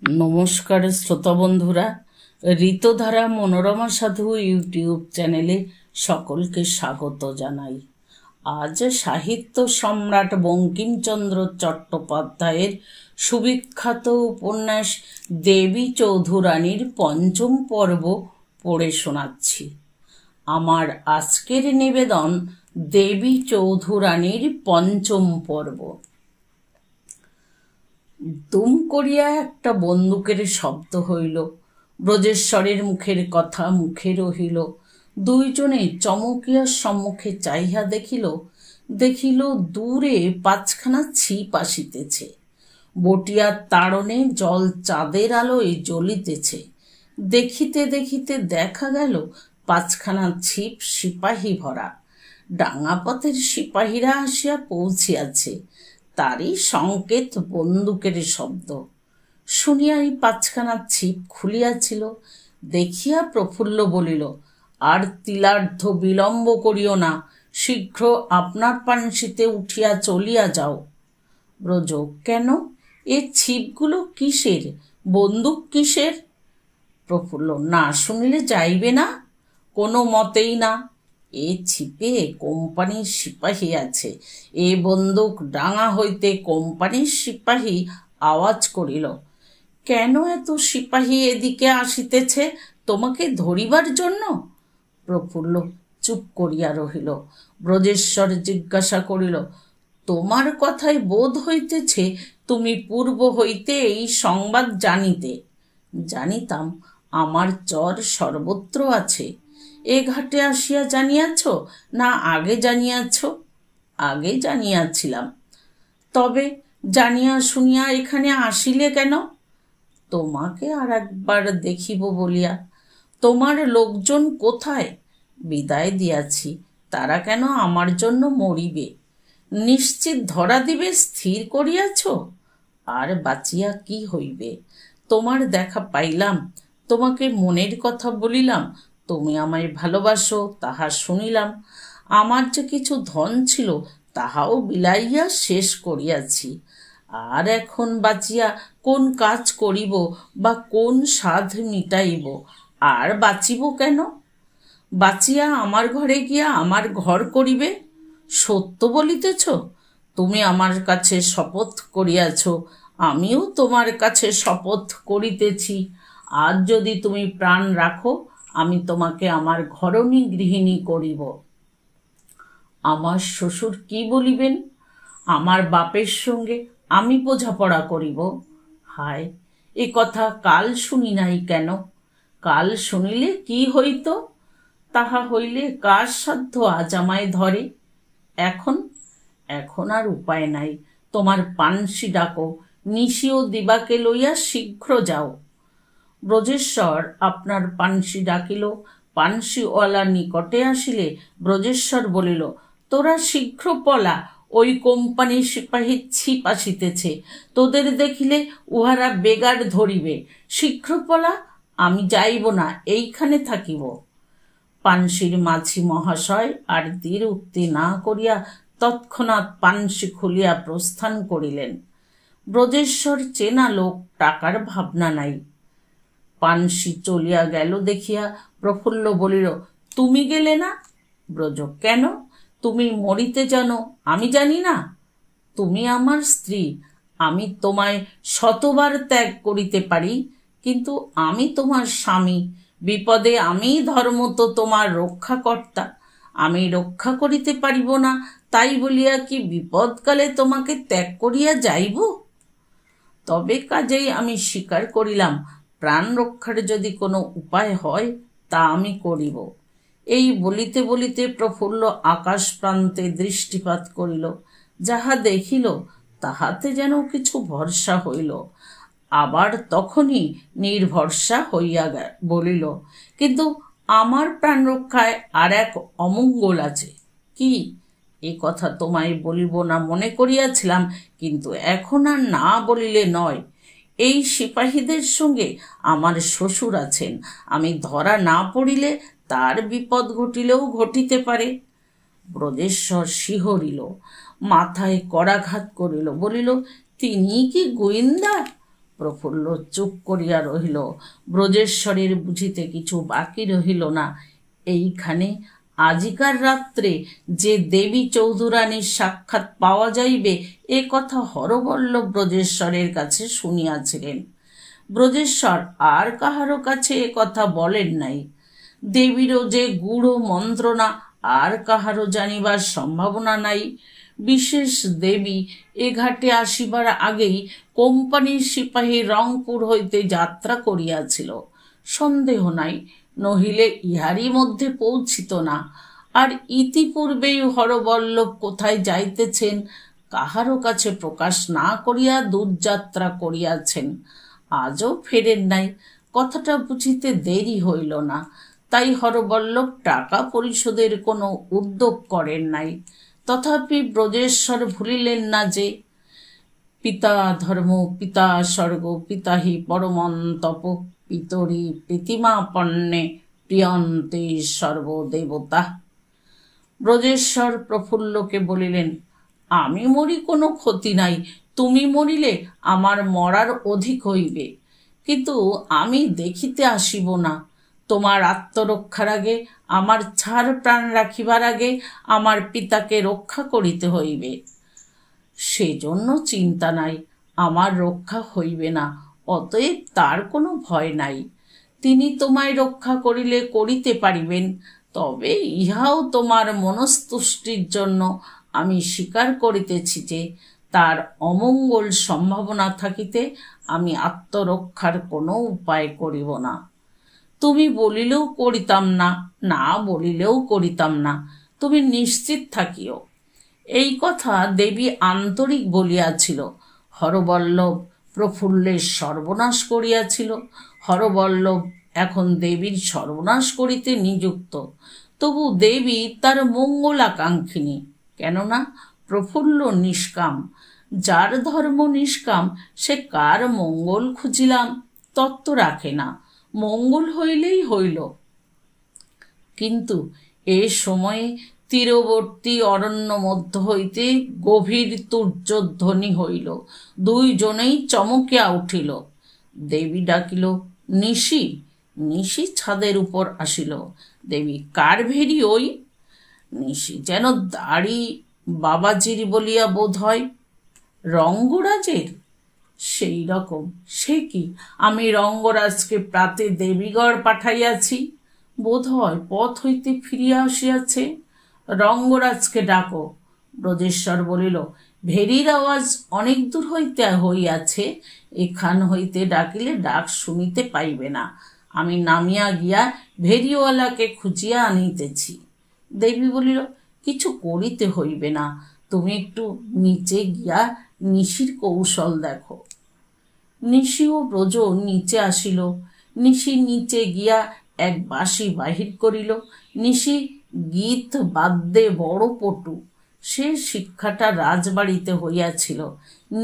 নমস্কার শ্রোতা বন্ধুরা, ঋতধারা মনোরমা সাধু ইউটিউব চ্যানেলে সকলকে স্বাগত জানাই। আজ সাহিত্য সম্রাট বঙ্কিমচন্দ্র চট্টোপাধ্যায়ের সুবিখ্যাত উপন্যাস দেবী চৌধুরানীর পঞ্চম পর্ব পড়ে শোনাচ্ছি। আমার আজকের নিবেদন দেবী চৌধুরানীর পঞ্চম পর্ব। দুম করিয়া একটা বন্দুকের শব্দ হইল। ব্রজেশ্বরের মুখের কথা মুখে রহিল। দুইজনে চমকিয়া সম্মুখে চাহিয়া দেখিল দূরে পাঁচখানা ছিপ আসিতেছে। বটিয়ার তাড়নে জল চাঁদের আলোয় জ্বলিতেছে। দেখিতে দেখিতে দেখা গেল পাঁচখানা ছিপ সিপাহী ভরা। ডাঙাপথের সিপাহীরা আসিয়া পৌঁছিয়াছে। তারই সংকেত বন্দুকের শব্দ শুনিয়াই পাঁচখানা ছিপ খুলিয়াছিল। দেখিয়া প্রফুল্ল বলিল, আর তিলার্ধ বিলম্ব করিও না, শীঘ্র আপনার পানসিতে উঠিয়া চলিয়া যাও। ব্রজ, কেন? এ ছিপগুলো কিসের? বন্দুক কিসের? প্রফুল্ল, না শুনিলে যাইবে না? কোনো মতেই না। এ ছিপে কোম্পানির সিপাহী আছে। এ বন্দুক ডাঙা হইতে কোম্পানির সিপাহী আওয়াজ করিল। কেন এত সিপাহী এদিকে আসিতেছে? তোমাকে ধরিবার জন্য? প্রফুল্ল চুপ করিয়া রহিল। ব্রজেশ্বর জিজ্ঞাসা করিল, তোমার কথায় বোধ হইতেছে তুমি পূর্ব হইতে এই সংবাদ জানিতে। জানিতাম, আমার চর সর্বত্র আছে। এ ঘাটে আসিয়া জানিয়াছ না আগে জানিয়াছ? আগে জানিয়াছিলাম। তবে জানিয়া শুনিয়া এখানে আসিলে কেন? তোমাকে আর একবার দেখিব বলিয়া। তোমার লোকজন কোথায়? বিদায় দিয়াছি। তারা কেন আমার জন্য মরিবে? নিশ্চিত ধরা দিবে স্থির করিয়াছ? আর বাঁচিয়া কি হইবে? তোমার দেখা পাইলাম, তোমাকে মনের কথা বলিলাম, তুমি আমায় ভালোবাসো তাহা শুনিলাম। আমার যে কিছু ধন ছিল তাহাও বিলাইয়া শেষ করিয়াছি। আর এখন বাঁচিয়া কোন কাজ করিব বা কোন সাধ মিটাইব? আর বাঁচিব কেন? বাঁচিয়া আমার ঘরে গিয়া আমার ঘর করিবে? সত্য বলিতেছ? তুমি আমার কাছে শপথ করিয়াছ, আমিও তোমার কাছে শপথ করিতেছি। আজ যদি তুমি প্রাণ রাখো, আমি তোমাকে আমার ঘরণী গৃহিণী করিব। আমার শ্বশুর কি বলিবেন? আমার বাপের সঙ্গে আমি বোঝাপড়া করিব? হায়, এ কথা কাল শুনি নাই কেন? কাল শুনিলে কি হইত? তাহা হইলে কার সাধ্য আজ আমায় ধরে? এখন আর উপায় নাই। তোমার পানসি ডাকো, নিশি ও দিবাকে লইয়া শীঘ্র যাও। ব্রজেশ্বর আপনার পানসি ডাকিল। পানসিওয়ালা নিকটে আসিলে ব্রজেশ্বর বলিল, তোরা শীঘ্র পলা, ওই কোম্পানির সিপাহী ছিপ আসিতেছে। তোদের দেখিলে উহারা বেগার ধরিবে। শীঘ্র পলা, আমি যাইব না, এইখানে থাকিব। পানসির মাঝি মহাশয় আর তীর উক্তি না করিয়া তৎক্ষণাৎ পানসি খুলিয়া প্রস্থান করিলেন। ব্রজেশ্বর চেনা লোক, টাকার ভাবনা নাই। পানসি চলিয়া গেল দেখিয়া প্রফুল্ল বলিল, তুমি গেলে না? ব্রজ, কেন? তুমি মরিতে জানো, আমি জানি না? তুমি আমার স্ত্রী, আমি তোমায় শতবার ত্যাগ করিতে পারি, কিন্তু আমি তোমার স্বামী। বিপদে আমি ধর্মত তোমার রক্ষাকর্তা। আমি রক্ষা করিতে পারিব না, তাই বলিয়া কি বিপদকালে তোমাকে ত্যাগ করিয়া যাইব? তবে কাজেই আমি স্বীকার করিলাম, প্রাণ রক্ষার যদি কোনো উপায় হয় তা আমি করিব। এই বলিতে বলিতে প্রফুল্ল আকাশ প্রান্তে দৃষ্টিপাত করিল। যাহা দেখিল তাহাতে যেন কিছু ভরসা হইল। আবার তখনই নির্ভরসা হইয়া বলিল, কিন্তু আমার প্রাণ রক্ষায় আর এক অমঙ্গল আছে। কি? এ কথা তোমায় বলিব না মনে করিয়াছিলাম, কিন্তু এখন আর না বলিলে নয়। এই সিপাহীদের সঙ্গে আমার শ্বশুর আছেন। আমি ধরা না পড়িলে তার বিপদ ঘটিলেও ঘটিতে পারে। ব্রজেশ্বর শিহরিল, মাথায় করাঘাত করিল, বলিল, তিনি কি গোয়েন্দা? প্রফুল্ল চুপ করিয়া রহিল। ব্রজেশ্বরের বুঝিতে কিছু বাকি রহিল না। এইখানে আজিকার রাত্রে যে দেবী চৌধুরানীর সাক্ষাৎ পাওয়া যাইবে এ কথা হরবল্লভ ব্রজেশ্বরের কাছে শুনিয়াছিলেন। ব্রজেশ্বর আর কাহারও কাছে এ কথা বলেন নাই। দেবীরও যে গূঢ় মন্ত্রণা আর কাহারও জানিবার সম্ভাবনা নাই। বিশেষ দেবী এ ঘাটে আসিবার আগেই কোম্পানির সিপাহী রংপুর হইতে যাত্রা করিয়াছিল, সন্দেহ নাই, নহিলে ইহারই মধ্যে পৌঁছিত না। আর ইতিপূর্বেই হরবল্লভ কোথায় যাইতেছেন কাহারও কাছে প্রকাশ না করিয়া দূরযাত্রা করিয়াছেন, আজও ফেরেন নাই। কথাটা বুঝিতে দেরি হইল না, তাই হরবল্লভ টাকা পরিশোধের কোনো উদ্যোগ করেন নাই। তথাপি ব্রজেশ্বর ভুলিলেন না যে পিতা ধর্ম, পিতা স্বর্গ, পিতা হি পরমন্তপ, পিতরি প্রীতিমাপন্নে প্রিয়ন্তে সর্বদেবতা। ব্রজেশ্বর প্রফুল্লকে বলিলেন, আমি মরি কোনো ক্ষতি নাই, তুমি মরিলে আমার মরার অধিক হইবে, কিন্তু আমি দেখিতে আসিব না। তোমার আত্মরক্ষার আগে, আমার ছাড় প্রাণ রাখিবার আগে আমার পিতাকে রক্ষা করিতে হইবে। সেজন্য চিন্তা নাই, আমার রক্ষা হইবে না, অতএব তার কোনো ভয় নাই। তিনি তোমায় রক্ষা করিলে করিতে পারিবেন, তবে ইহাও তোমার মনস্তুষ্টির জন্য আমি স্বীকার করিতেছি যে তার অমঙ্গল সম্ভাবনা থাকিতে আমি আত্মরক্ষার কোনো উপায় করিব না। তুমি বলিলেও করিতাম না, না বলিলেও করিতাম না, তুমি নিশ্চিত থাকিও। এই কথা দেবী আন্তরিক বলিয়াছিল। হরবল্লভ প্রফুল্লের সর্বনাশ করিয়াছিল। হরবল্লভ এখন দেবীর সর্বনাশ করিতে নিযুক্ত। তবু দেবী তার মঙ্গলাকাঙ্ক্ষিনী, কেননা প্রফুল্ল নিষ্কাম। যার ধর্ম নিষ্কাম সে কার মঙ্গল খুঁজিলাম তত্ত্ব রাখে না, মঙ্গল হইলেই হইল। কিন্তু এ সময়ে তীরবর্তী অরণ্য মধ্য হইতে গভীর তুর্যধ্বনি হইল। দুইজনেই চমকিয়া উঠিল। দেবী ডাকিল, নিশি। নিশি ছাদের উপর আসিল। দেবী, কার ভেরি ওই? নিশি, যেন দাড়ি বাবাজির বলিয়া বোধ হয়। রঙ্গরাজের? সেই রকম। সে কি, আমি রঙ্গরাজকে প্রাতে দেবীগড় পাঠাইয়াছি, বোধ হয় পথ হইতে ফিরিয়া আসিয়াছে। রঙ্গরাজকে ডাকো। ব্রজেশ্বর বলিল, ভেরির আওয়াজ অনেক দূর হইতে হইয়াছে, এখান হইতে ডাকিলে ডাক শুনিতে পাইবে না। আমি নামিয়া গিয়া ভেরিওয়ালাকে খুঁজিয়া আনিতেছি। দেবী বলিল, কিছু করিতে হইবে না, তুমি একটু নিচে গিয়া নিশির কৌশল দেখো। নিশি ও ব্রজ নিচে আসিল। নিশি নিচে গিয়া এক বাঁশি বাহির করিল। নিশি গীত বাদ্যে বড় পটু। সে শিক্ষাটা রাজবাড়িতে হইয়াছিল।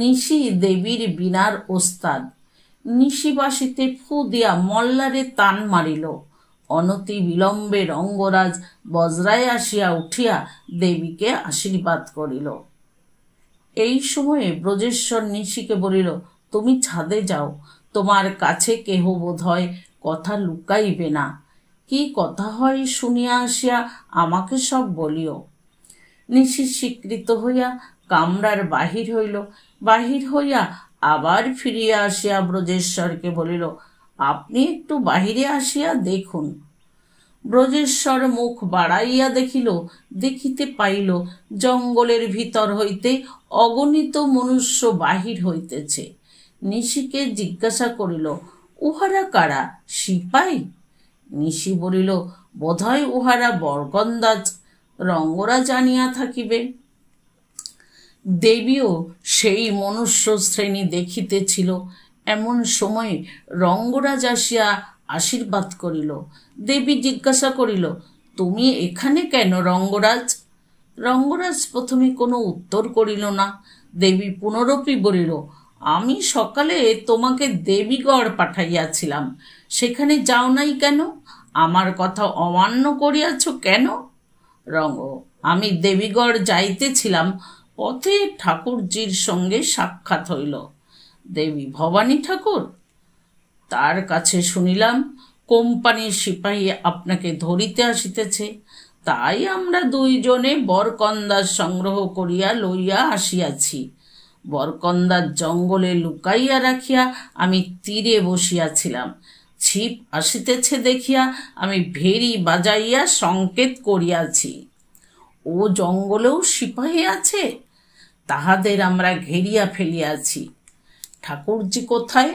নিশি দেবীর বীণার ওস্তাদ। নিশি বাঁশিতে ফু দিয়া মল্লারে তান মারিল। অনতি বিলম্বে রঙ্গরাজ বজ্রায় আসিয়া উঠিয়া দেবীকে আশীর্বাদ করিল। এই সময়ে ব্রজেশ্বর নিশিকে বলিল, তুমি ছাদে যাও, তোমার কাছে কেহ বোধ হয় কথা লুকাইবে না। কি কথা হয় শুনিয়া আসিয়া আমাকে সব বলিও। নিশি স্বীকৃত হইয়া কামরার বাহির হইল। বাহির হইয়া আবার ফিরিয়া আসিয়া ব্রজেশ্বরকে বলিল, আপনি একটু বাহিরে আসিয়া দেখুন। ব্রজেশ্বর মুখ বাড়াইয়া দেখিল, দেখিতে পাইল জঙ্গলের ভিতর হইতে অগণিত মনুষ্য বাহির হইতেছে। নিশিকে জিজ্ঞাসা করিল, উহারা কারা, সিপাই? নিশি বলিল, বোধহয় উহারা বরকন্দাজ, রঙ্গরাজ আনিয়া থাকিবে। দেবীও সেই মনুষ্য শ্রেণী দেখিতেছিল। এমন সময় রঙ্গরাজ আসিয়া আশীর্বাদ করিল। দেবী জিজ্ঞাসা করিল, তুমি এখানে কেন রঙ্গরাজ? রঙ্গরাজ প্রথমে কোনো উত্তর করিল না। দেবী পুনরপি বলিল, আমি সকালে তোমাকে দেবীগড় পাঠাইয়াছিলাম, সেখানে যাও নাই কেন? আমার কথা অমান্য করিয়াছ কেন? রঙ্গ, আমি দেবীগড় যাইতেছিলাম, পথে ঠাকুরজির সঙ্গে সাক্ষাৎ হইল। দেবী ভবানী ঠাকুর? তার কাছে শুনিলাম কোম্পানির সিপাহী আপনাকে ধরিতে আসিতেছে, তাই আমরা দুইজনে বরকন্দাজ সংগ্রহ করিয়া লইয়া আসিয়াছি। বরকন্দার জঙ্গলে লুকাইয়া রাখিয়া আমি তীরে বসিয়াছিলাম। ছিপ আসিতেছে দেখিয়া আমি ভেরি বাজাইয়া সংকেত করিয়াছি। ও জঙ্গলেও সিপাহী আছে, তাহাদের আমরা ঘেরিয়া ফেলিয়াছি। ঠাকুরজি কোথায়?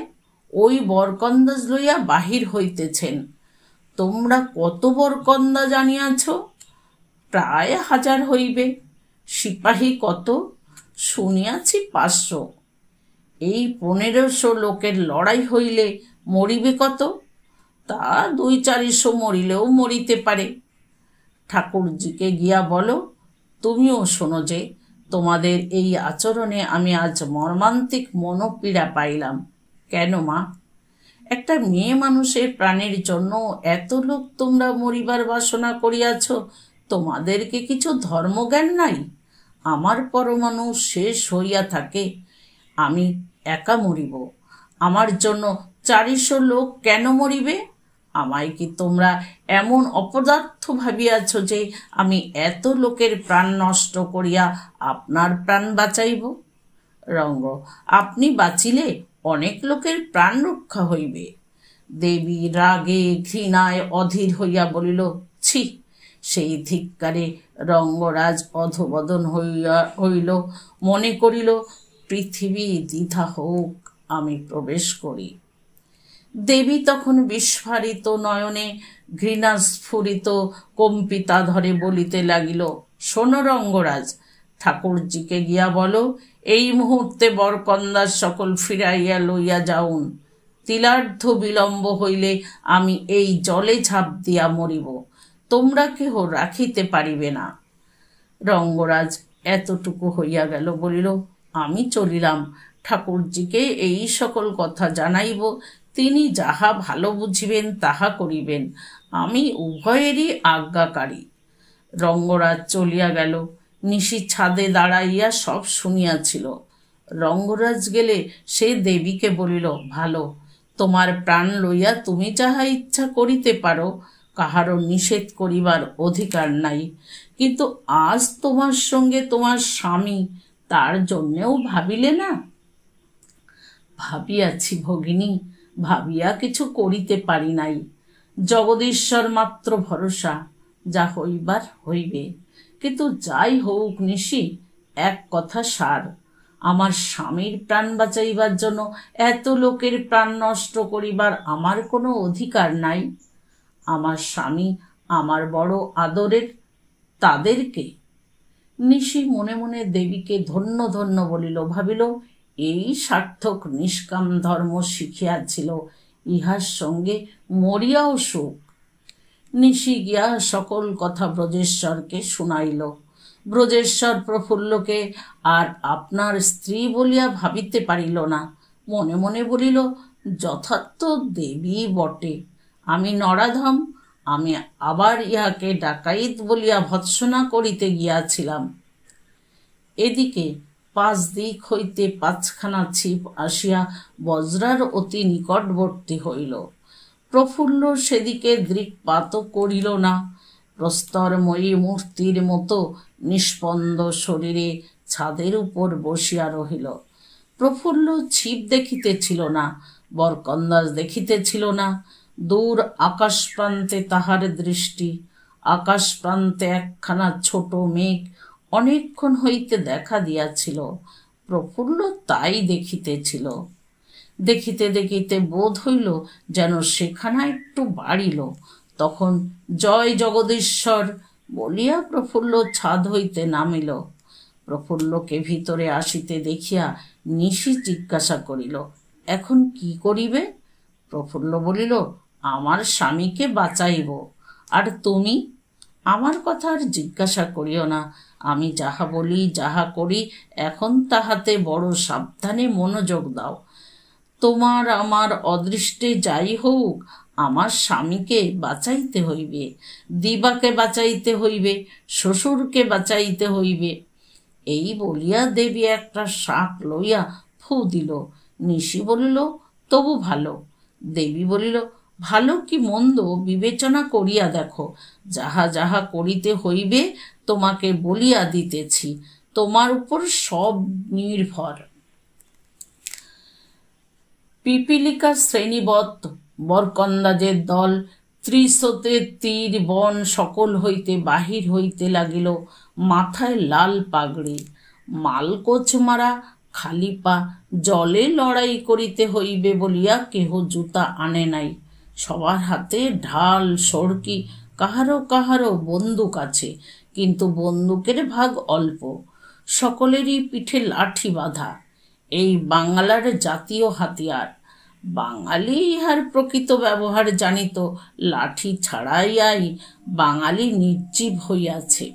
ওই বরকন্দাজ লইয়া বাহির হইতেছেন। তোমরা কত বরকন্দা জানিয়াছ? প্রায় 1000 হইবে। সিপাহী কত? শুনিয়াছি 500। এই 1500 লোকের লড়াই হইলে মরিবে কত? তা 200-400 মরিলেও মরিতে পারে। ঠাকুরজিকে গিয়া বলো, তুমিও শোনো যে তোমাদের এই আচরণে আমি আজ মর্মান্তিক মনোপীড়া পাইলাম। কেন মা? একটা মেয়ে মানুষের প্রাণের জন্য এত লোক তোমরা মরিবার বাসনা করিয়াছ, তোমাদেরকে কিছু ধর্মজ্ঞান নাই? আমার পরমাণু শেষ হইয়া থাকে, আমি একা মরিব, আমার জন্য 400 লোক কেন মরিবে? আমায় কি তোমরা এমন অপদার্থ ভাবিয়াছ যে আমি এত লোকের প্রাণ নষ্ট করিয়া আপনার প্রাণ বাঁচাইব? রঙ্গ, আপনি বাঁচিলে অনেক লোকের প্রাণ রক্ষা হইবে। দেবী রাগে ঘৃণায় অধীর হইয়া বলিল, ছি! সেই ধিক্কারে রঙ্গরাজ অধবদন হইল, মনে করিল পৃথিবী দ্বিধা হোক, আমি প্রবেশ করি। দেবী তখন বিস্ফারিত নয়নে ঘৃণাস্ফুরিত কম্পিতা ধরে বলিতে লাগিল, শোনো রঙ্গরাজ, ঠাকুরজিকে গিয়া বলো এই মুহূর্তে বরকন্দার সকল ফিরাইয়া লইয়া যাউন। তিলার্ধ বিলম্ব হইলে আমি এই জলে ঝাঁপ দিয়া মরিব, তোমরা কেহ রাখিতে পারিবে না। রঙ্গরাজ এতটুকু হইয়া গেল, বলিল, আমি চলিলাম, ঠাকুরজিকে এই সকল কথা জানাইব, তিনি যাহা ভালো বুঝিবেন তাহা করিবেন, আমি উভয়েরই আজ্ঞাকারী। রঙ্গরাজ চলিয়া গেল। নিশি ছাদে দাঁড়াইয়া সব শুনিয়াছিল। রঙ্গরাজ গেলে সে দেবীকে বলিল, ভালো, তোমার প্রাণ লইয়া তুমি যাহা ইচ্ছা করিতে পারো, কাহারও নিষেধ করিবার অধিকার নাই, কিন্তু আজ তোমার সঙ্গে তোমার স্বামী, তার জন্যেও ভাবিলে না? ভাবিয়াছি ভগিনী, ভাবিয়া কিছু করিতে পারি নাই। জগদীশ্বর মাত্র ভরসা, যা হইবার হইবে। কিন্তু যাই হোক নিশি, এক কথা সার, আমার স্বামীর প্রাণ বাঁচাইবার জন্য এত লোকের প্রাণ নষ্ট করিবার আমার কোনো অধিকার নাই। আমার স্বামী আমার বড় আদরের, তাদেরকে। নিশি মনে মনে দেবীকে ধন্য ধন্য বলিল, ভাবিল এই সার্থক নিষ্কাম ধর্ম শিখিয়াছিল, ইহার সঙ্গে মরিয়াও সুখ। নিশি গিয়া সকল কথা ব্রজেশ্বরকে শুনাইল। ব্রজেশ্বর প্রফুল্লকে আর আপনার স্ত্রী বলিয়া ভাবিতে পারিল না। মনে মনে বলিল, যথার্থ দেবী বটে, আমি নরাধম, আমি আবার ইহাকে ডাকাইত বলিয়া ভৎসনা করিতে গিয়াছিলাম। এদিকে 5 দিক হইতে 5খানা ছিপ আসিয়া বজ্রার অতি নিকটবর্তী হইল। প্রফুল্ল সেদিকে দৃকপাতও করিল না। প্রস্তরময়ী মূর্তির মতো নিষ্পন্দ শরীরে ছাদের উপর বসিয়া রহিল। প্রফুল্ল ছিপ দেখিতেছিল না, বরকন্দাজ দেখিতেছিল না। দূর আকাশ প্রান্তে তাহার দৃষ্টি। আকাশ প্রান্তে একখানা ছোট মেঘ অনেকক্ষণ হইতে দেখা দিয়াছিল। প্রফুল্ল তাই দেখিতেছিল। দেখিতে দেখিতে বোধ হইল যেন সেখানা একটু বাড়িল। তখন জয় জগদীশ্বর বলিয়া প্রফুল্ল ছাদ হইতে নামিল। প্রফুল্লকে ভিতরে আসিতে দেখিয়া নিশি জিজ্ঞাসা করিল, এখন কি করিবে? প্রফুল্ল বলিল, আমার স্বামীকে বাঁচাইব, আর তুমি? আমার কথা আর জিজ্ঞাসা করিও না, আমি যাহা বলি যাহা করি এখন তাহাতে বড় সাবধানে মনোযোগ দাও। তোমার আমার অদৃষ্টে যাই হোক, আমার স্বামীকে বাঁচাইতে হইবে, দিবাকে বাঁচাইতে হইবে, শ্বশুরকে বাঁচাইতে হইবে। এই বলিয়া দেবী একটা শাঁখ লইয়া ফু দিল। নিশি বলিল, তবু ভালো। দেবী বলিল, ভালো কি মন্দ বিবেচনা করিয়া দেখো, যাহা যাহা করিতে হইবে তোমাকে বলিয়া দিতেছি, তোমার উপর সব নির্ভর। পিপিলিকা শ্রেণীবদ্ধ বরকন্দাজের দল ত্রিশতে তীর বন সকল হইতে বাহির হইতে লাগিল, মাথায় লাল পাগড়ি, মালকোচ মারা, খালি পা। জলে লড়াই করিতে হইবে বলিয়া কেহ জুতা আনে নাই। সবার হাতে ঢাল, সড়কি, কাহারো কাহারো বন্দুক আছে, কিন্তু বন্দুকের ভাগ অল্প। সকলেরই পিঠে লাঠি বাঁধা। এই বাংলার জাতীয় হাতিয়ার। বাঙালি ইহার প্রকৃত ব্যবহার জানিত, লাঠি ছাড়াইয়াই বাঙালি নির্জীব হইয়াছে।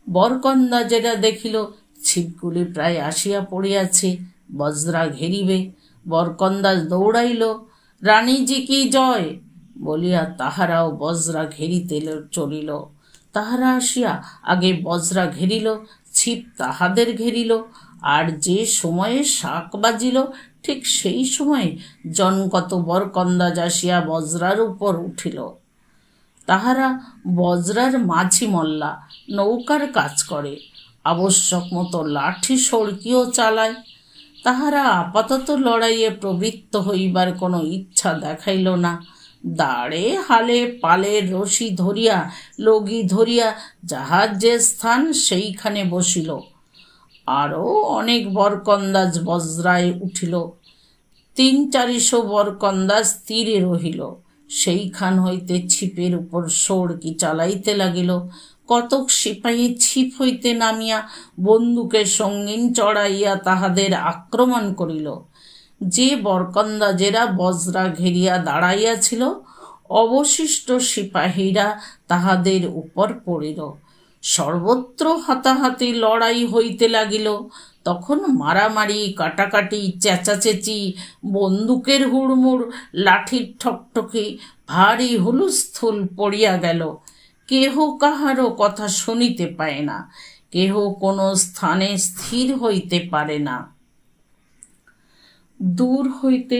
বরকন্দাজেরা দেখিল ছিপগুলি প্রায় আসিয়া পড়িয়াছে, বজ্রা ঘেরিবে। বরকন্দাজ দৌড়াইল, রানীজি কি জয় বলিয়া তাহারাও বজ্রা ঘেরিতে চলিল। তাহারা আসিয়া আগে বজ্রা ঘেরিল, ছিপ তাহাদের ঘেরিল, আর যে সময়ে শাক বাজিল ঠিক সেই সময়ে জনকত বরকন্দাজ আসিয়া বজ্রার উপর উঠিল। তাহারা বজ্রার মাঝি মল্লা, নৌকার কাজ করে, আবশ্যক মতো লাঠি সড়কিও চালায়। তাহারা আপাতত লড়াইয়ে প্রবৃত্ত হইবার কোনো ইচ্ছা দেখাইল না। দাঁড়ে হালে পালের রশি ধরিয়া, লগি ধরিয়া যাহার যে স্থান সেইখানে বসিল। আরও অনেক বরকন্দাজ বজ্রায় উঠিল। ৩-৪০০ বরকন্দাজ তীরে রহিল। সেইখান হইতে ছিপের উপর সড়কি চালাইতে লাগিল। কতক সিপাহী ছিপ হইতে নামিয়া বন্দুকের সঙ্গিন চড়াইয়া তাহাদের আক্রমণ করিল। যে বরকন্দাজেরা বজ্রা ঘেরিয়া দাঁড়াইয়াছিল, অবশিষ্ট সিপাহীরা তাহাদের উপর পড়িল। সর্বত্র হাতাহাতি লড়াই হইতে লাগিল। তখন মারামারি, কাটাকাটি, চেঁচাচেঁচি, বন্দুকের হুড়মুড়, লাঠির ঠকঠকি, ভারী হুলস্থুল পড়িয়া গেল। কেহ কাহারও কথা শুনিতে পায় না, কেহ কোনো স্থানে স্থির হইতে পারে না। দূর হইতে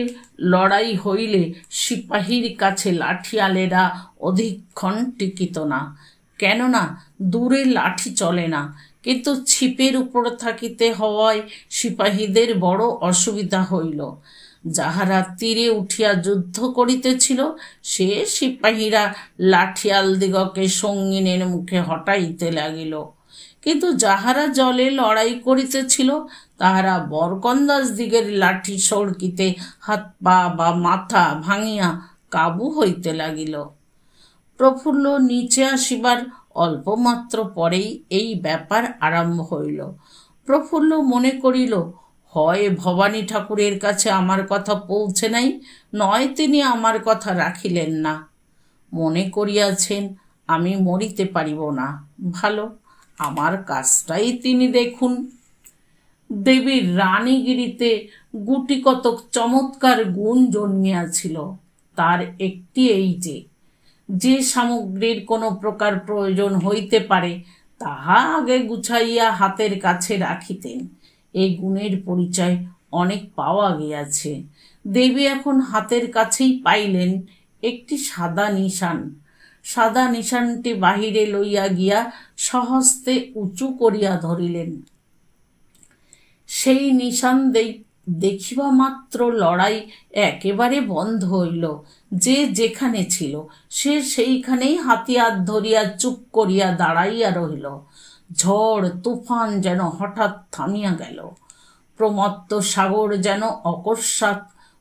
লড়াই হইলে সিপাহীর কাছে লাঠিয়ালেরা অধিকক্ষণ টিকিত না, কেননা দূরে লাঠি চলে না। কিন্তু ছিপের উপর থাকিতে হওয়ায় সিপাহীদের বড় অসুবিধা হইল। যাহারা তীরে উঠিয়া যুদ্ধ করিতেছিল, সে সিপাহীরা লাঠিয়াল দিগকে সঙ্গিনের মুখে হটাইতে লাগিল। কিন্তু যাহারা জলে লড়াই করিতেছিল, তাহারা বরকন্দাজ দিগের লাঠি সড়কিতে হাত পা বা মাথা ভাঙিয়া কাবু হইতে লাগিল। প্রফুল্ল নিচে আসিবার অল্পমাত্র পরেই এই ব্যাপার আরম্ভ হইল। প্রফুল্ল মনে করিল, হয় ভবানী ঠাকুরের কাছে আমার কথা পৌঁছে নাই, নয় তিনি আমার কথা রাখিলেন না। মনে করিয়াছেন, আমি মরিতে পারিব না, ভালো, আমার কাজটাই তিনি দেখুন। দেবীর রানীগিরিতে গুটি কতক চমৎকার গুণ জন্মিয়াছিল। তার একটি এই যে সামগ্রীর কোনো প্রকার প্রয়োজন হইতে পারে, তাহা আগে গুছাইয়া হাতের কাছে রাখিতেন। এই গুণের পরিচয় অনেক পাওয়া গিয়াছে। দেবী এখন হাতের কাছেই পাইলেন একটি সাদা নিশান। সাদা নিশানটি বাহিরে লইয়া গিয়া সহস্তে উঁচু করিয়া ধরিলেন। সেই নিশান দেখিবা মাত্র লড়াই একেবারে বন্ধ হইল। যে যেখানে ছিল সে সেইখানেই হাতিয়ার ধরিয়া চুপ করিয়া দাঁড়াইয়া রহিল। ঝড় তুফান যেন হঠাৎ থামিয়া গেল। প্রমত্ত সাগর যেন অকস্মাৎ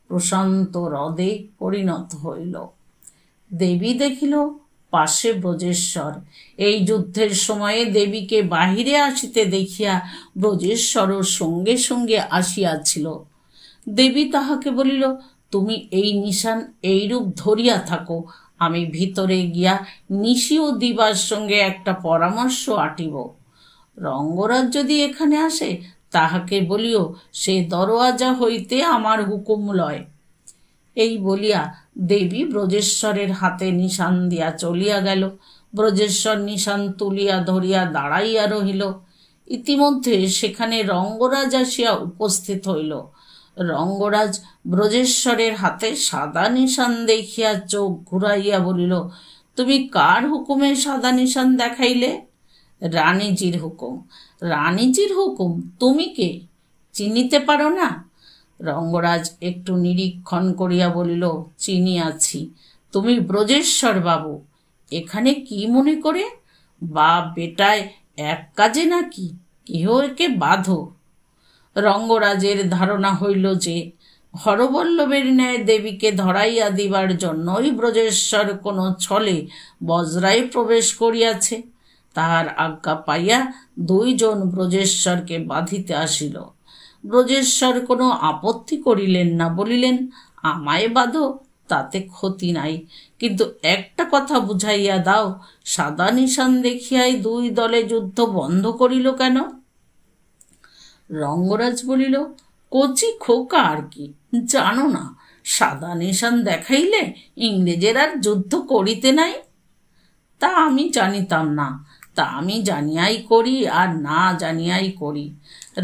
প্রশান্ত হ্রদে পরিণত হইল। দেবী দেখিল পাশে ব্রজেশ্বর। এই যুদ্ধের সময়ে দেবীকে বাহিরে আসিতে দেখিয়া ব্রজেশ্বরও সঙ্গে সঙ্গে আসিয়াছিল। দেবী তাহাকে বলিল, তুমি এই নিশান এইরূপ ধরিয়া থাকো, আমি ভিতরে গিয়া নিশি ও দিবার সঙ্গে একটা পরামর্শ আটিব। রঙ্গরাজ যদি এখানে আসে, তাহাকে বলিও সে দরওয়াজা হইতে আমার হুকুম লয়। এই বলিয়া দেবী ব্রজেশ্বরের হাতে নিশান দিয়া চলিয়া গেল। ব্রজেশ্বর নিশান তুলিয়া ধরিয়া দাঁড়াইয়া রহিল। ইতিমধ্যে সেখানে রঙ্গরাজ আসিয়া উপস্থিত হইল। রঙ্গরাজ ব্রজেশ্বরের হাতে সাদা নিশান দেখিয়া চোখ ঘুরাইয়া বলিল, তুমি কার হুকুমে সাদা নিশান দেখাইলে? রানীজির হুকুম। রানীজির হুকুম? তুমি কে? চিনিতে পারো না? রঙ্গরাজ একটু নিরীক্ষণ করিয়া বলিল, চিনিয়াছি, তুমি ব্রজেশ্বর বাবু। এখানে কি মনে করে? বাপ বেটায় এক কাজে নাকি? কেহ একে বাঁধো। রঙ্গরাজের ধারণা হইল যে হরবল্লভের ন্যায় দেবীকে ধরাইয়া দিবার জন্যই ব্রজেশ্বর কোনো ছলে বজরায় প্রবেশ করিয়াছে। তাহার আজ্ঞা পাইয়া দুইজন ব্রজেশ্বরকে বাঁধিতে আসিল। ব্রজেশ্বর কোনো আপত্তি করিলেন না, বলিলেন, আমায় বাঁধো, তাতে ক্ষতি নাই, কিন্তু একটা কথা বুঝাইয়া দাও, সাদা নিশান দেখিয়াই দুই দলে যুদ্ধ বন্ধ করিল কেন? রঙ্গরাজ বলিল, কচি খোকা আর কি, জানো না সাদা নিশান দেখাইলে ইংরেজের আর যুদ্ধ করিতে নাই? তা আমি জানিতাম না, তা আমি জানিয়াই করি আর না জানিয়াই করি।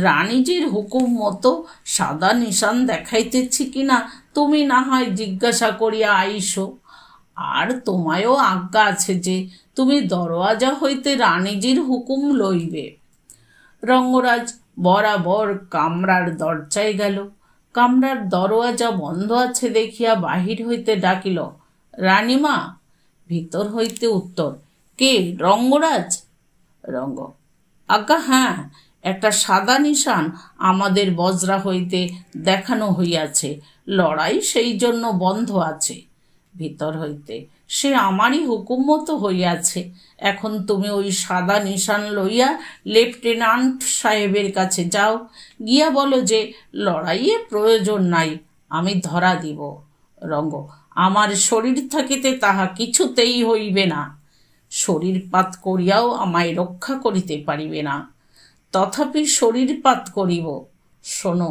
রানীজির হুকুম মতো সাদা নিশান দেখাইতেছি কিনা তুমি না হয় জিজ্ঞাসা করিয়া আইসো। আর তোমায়ও আজ্ঞা আছে যে তুমি দরওয়াজা হইতে রানীজির হুকুম লইবে। রঙ্গরাজ বরাবর কামরার দরজায় গেল। কামরার দরওয়াজা বন্ধ আছে দেখিয়া বাহির হইতে ডাকিল, রানীমা। ভিতর হইতে উত্তর, কে? রঙ্গরাজ? রঙ্গ, আজ্ঞা হ্যাঁ, একটা সাদা নিশান আমাদের বজরা হইতে দেখানো হইয়াছে, লড়াই সেই জন্য বন্ধ আছে। ভিতর হইতে, সে আমারই হুকুম মতো হইয়াছে। এখন তুমি ওই সাদা নিশান লইয়া লেফটেন্যান্ট সাহেবের কাছে যাও, গিয়া বলো যে লড়াইয়ে প্রয়োজন নাই, আমি ধরা দিব। রঙ্গ, আমার শরীর থাকিতে তাহা কিছুতেই হইবে না। শরীরপাত করিয়াও আমায় রক্ষা করিতে পারিবে না, তথাপি শরীরপাত করিব। শোনো,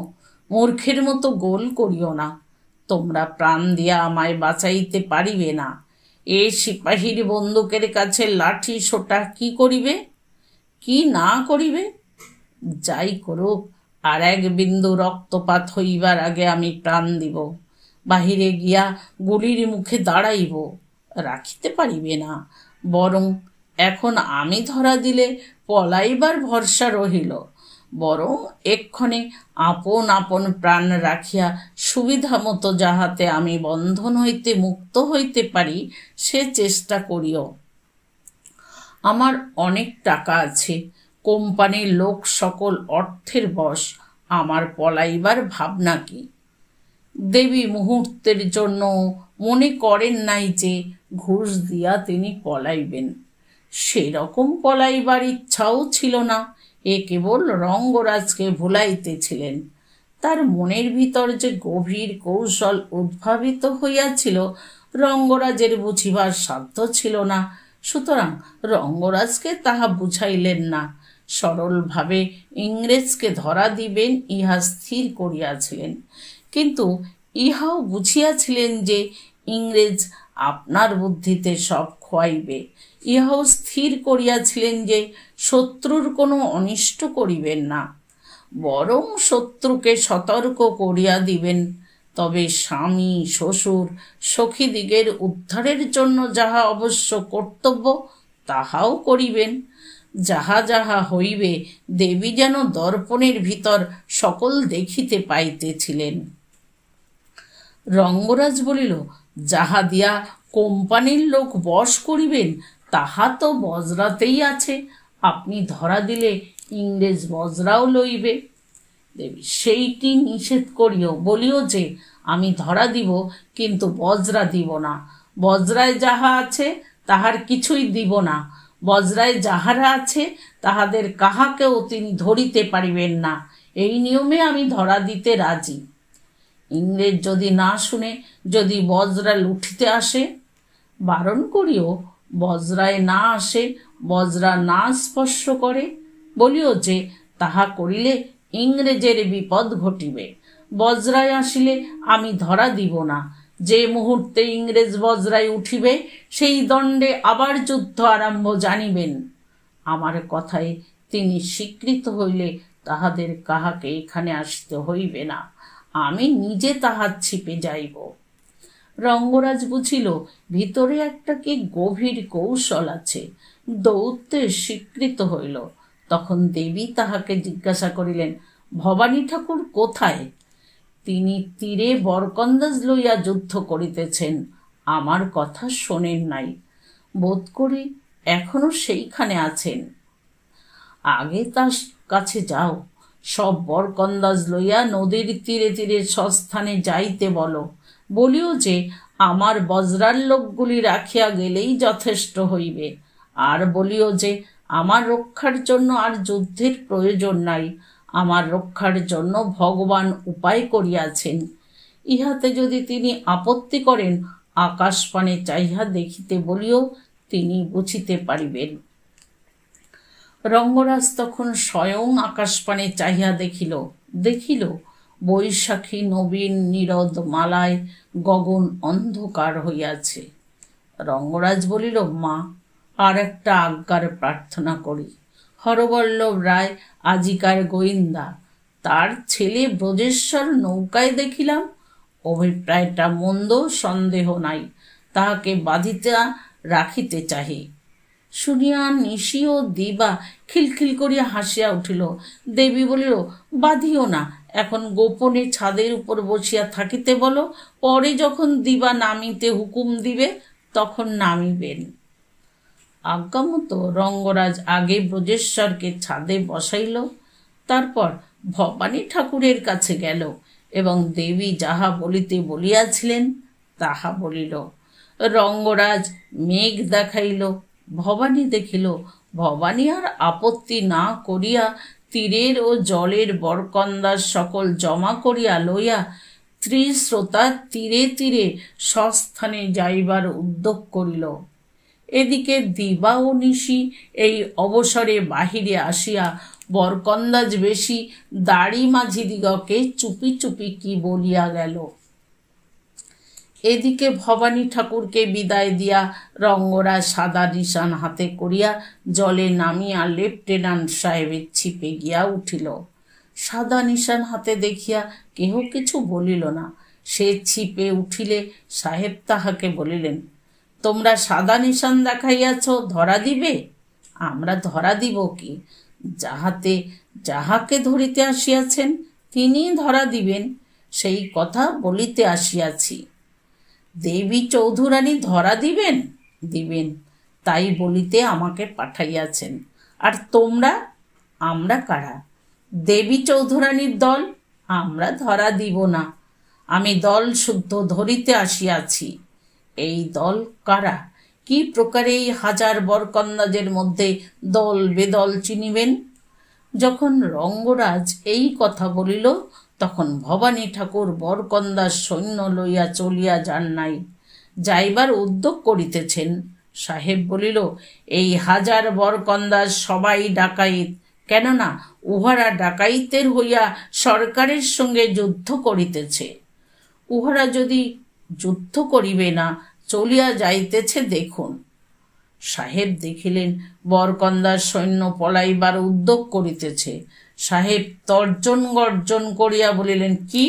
মূর্খের মতো গোল করিও না। তোমরা প্রাণ দিয়া আমায় বাঁচাইতে পারিবে না। এ সিপাহীর বন্দুকের কাছে লাঠি সোটা কি করিবে, কি না করিবে? যাই করুক, আর এক বিন্দু রক্তপাত হইবার আগে আমি প্রাণ দিব। বাহিরে গিয়া গুলির মুখে দাঁড়াইব, রাখিতে পারিবে না। বরং এখন আমি ধরা দিলে পলাইবার ভরসা রহিল। বরং এক্ষণে আপন আপন প্রাণ রাখিয়া সুবিধা মতো যাহাতে আমি বন্ধন হইতে মুক্ত হইতে পারি সে চেষ্টা করিও। আমার অনেক টাকা আছে, কোম্পানির লোক সকল অর্থের বশ, আমার পলাইবার ভাবনা কি? দেবী মুহূর্তের জন্য মনে করেন নাই যে ঘুষ দিয়া তিনি পলাইবেন। সেরকম পলাইবার ইচ্ছাও ছিল না। এ কেবল রঙ্গরাজকে ভুলাইতেছিলেন। তার মনের ভিতর যে গভীর কৌশল উদ্ভাবিত হইয়াছিল রঙ্গরাজের বুঝিবার সাধ্য ছিল না। সুতরাং রঙ্গরাজকে তাহা বুঝাইলেন না। সরলভাবে ইংরেজকে ধরা দিবেন ইহা স্থির করিয়াছিলেন। কিন্তু ইহাও বুঝিয়াছিলেন যে ইংরেজ আপনার বুদ্ধিতে সব খোয়াইবে। ইহাও স্থির করিয়াছিলেন যে শত্রুর কোনো অনিষ্ট করিবেন না, বরং শত্রুকে সতর্ক করিয়া দিবেন। তবে স্বামী, শ্বশুর, সখীদিগের উদ্ধারের জন্য যাহা অবশ্য কর্তব্য তাহাও করিবেন। যাহা যাহা হইবে দেবী যেন দর্পণের ভিতর সকল দেখিতে পাইতেছিলেন। রঙ্গরাজ বলিল, যাহা দিয়া কোম্পানির লোক বশ করিবেন তাহা তো বজরাতেই আছে। আপনি ধরা দিলে ইংরেজ বজরাও লইবে। দেবী, সেইটি নিষেধ করিও, বলিও যে আমি ধরা দিব, কিন্তু বজরা দিব না। বজরায় যাহা আছে তাহার কিছুই দিব না। বজরায় যাহারা আছে তাহাদের কাহাকেও তিনি ধরিতে পারিবেন না। এই নিয়মে আমি ধরা দিতে রাজি। ইংরেজ যদি না শুনে, যদি বজরা লুঠিতে আসে, বারণ করিও বজরায় না আসে, বজরা না স্পর্শ করে। বলিও যে তাহা করিলে ইংরেজের বিপদ ঘটিবে। বজরায় আসিলে আমি ধরা দিব না। যে মুহূর্তে ইংরেজ বজরায় উঠিবে সেই দণ্ডে আবার যুদ্ধ আরম্ভ জানিবেন। আমার কথায় তিনি স্বীকৃত হইলে তাহাদের কাহাকে এখানে আসতে হইবে না। আমি নিজে তাহার ছিপে যাইব। রঙ্গরাজ বুঝিল ভিতরে একটা কি গভীর কৌশল আছে। দৌত্যে স্বীকৃত হইল। তখন দেবী তাহাকে জিজ্ঞাসা করিলেন, ভবানী ঠাকুর কোথায়? তিনি তীরে বরকন্দাজ লইয়া যুদ্ধ করিতেছেন, আমার কথা শোনেন নাই। বোধ করি এখনো সেইখানে আছেন। আগে তার কাছে যাও, সব বরকন্দাজ লইয়া নদীর তীরে তীরে সস্থানে যাইতে বলো। বলিও যে আমার বজ্রার লোকগুলি রাখিয়া গেলেই যথেষ্ট হইবে। আর বলিও যে আমার রক্ষার জন্য আর যুদ্ধের প্রয়োজন নাই, আমার রক্ষার জন্য ভগবান উপায় করিয়াছেন। ইহাতে যদি তিনি আপত্তি করেন, আকাশপানে চাহিয়া দেখিতে বলিও, তিনি বুঝিতে পারিবেন। রঙ্গরাজ তখন স্বয়ং আকাশপানে চাহিয়া দেখিল বৈশাখী নবীন নীরদ মালায় গগন অন্ধকার হইয়াছে। রঙ্গরাজ বলিল, মা, আর একটা আজ্ঞার প্রার্থনা করি। হরবল্লভ রায় আজিকার গোয়েন্দা, তার ছেলে ব্রজেশ্বর নৌকায় দেখিলাম। অভিপ্রায়টা মন্দ, সন্দেহ নাই। তাহাকে বাঁধিতে রাখিতে চাহি। শুনিয়া নিশি ও দিবা খিলখিল করিয়া হাসিয়া উঠিল। দেবী বলিল, বাঁধিও না, এখন গোপনে ছাদের উপর বসিয়া থাকিতে বলো। পরে যখন দিবা নামিতে হুকুম দিবে, তখন নামিবেন। আজ্ঞামতো রঙ্গরাজ আগে ব্রজেশ্বরকে ছাদে বসাইল, তারপর ভবানী ঠাকুরের কাছে গেল এবং দেবী যাহা বলিতে বলিয়াছিলেন তাহা বলিল। রঙ্গরাজ মেঘ দেখাইল, ভবানী দেখিল। ভবানী আর আপত্তি না করিয়া তীরের ও জলের বরকন্দাজ সকল জমা করিয়া লইয়া ত্রিস্রোতা তীরে তীরে সস্থানে যাইবার উদ্যোগ করিল। এদিকে দিবা ও নিশি এই অবসরে বাহিরে আসিয়া বরকন্দাজ বেশি দাড়ি মাঝিদিগকে চুপি চুপি কি বলিয়া গেল। এদিকে ভবানী ঠাকুরকে বিদায় দিয়া রঙ্গরাজ সাদা নিশান হাতে করিয়া জলে নামিয়া লেফটেন্যান্ট সাহেবের ছিপে গিয়া উঠিল। সাদা নিশান হাতে দেখিয়া কেহ কিছু বলিল না। সে ছিপে উঠিলে সাহেব তাহাকে বলিলেন, তোমরা সাদা নিশান দেখাইয়াছ, ধরা দিবে? আমরা ধরা দিব কি? যাহাকে ধরিতে আসিয়াছেন তিনি ধরা দিবেন, সেই কথা বলিতে আসিয়াছি। দেবী চৌধুরানী ধরা দিবেন? দিবেন, তাই বলিতে আমাকে পাঠাইয়াছেন। আর তোমরা? আমরা কারা? দেবী চৌধুরানীর দল। আমরা ধরা দিব না, আমি দল শুদ্ধ ধরিতে আসিয়াছি। এই দল কারা? কি প্রকারে এই হাজার বরকন্দাজের মধ্যে দল বেদল চিনিবেন? যখন রঙ্গরাজ এই কথা বলিল, তখন ভবানী ঠাকুর বরকন্দাজ সৈন্য লইয়া চলিয়া যান নাই, যাইবার উদ্যোগ করিতেছেন। সাহেব বলিল, এই হাজার বরকন্দাজ সবাই ডাকাইত, কেননা উহারা ডাকাইতের হইয়া সরকারের সঙ্গে যুদ্ধ করিতেছে। উহারা যদি যুদ্ধ করিবে না, চলিয়া যাইতেছে দেখুন। সাহেব দেখিলেন বরকন্দাজ সৈন্য পলাইবার উদ্যোগ করিতেছে। সাহেব তর্জন গর্জন করিয়া বলিলেন, কি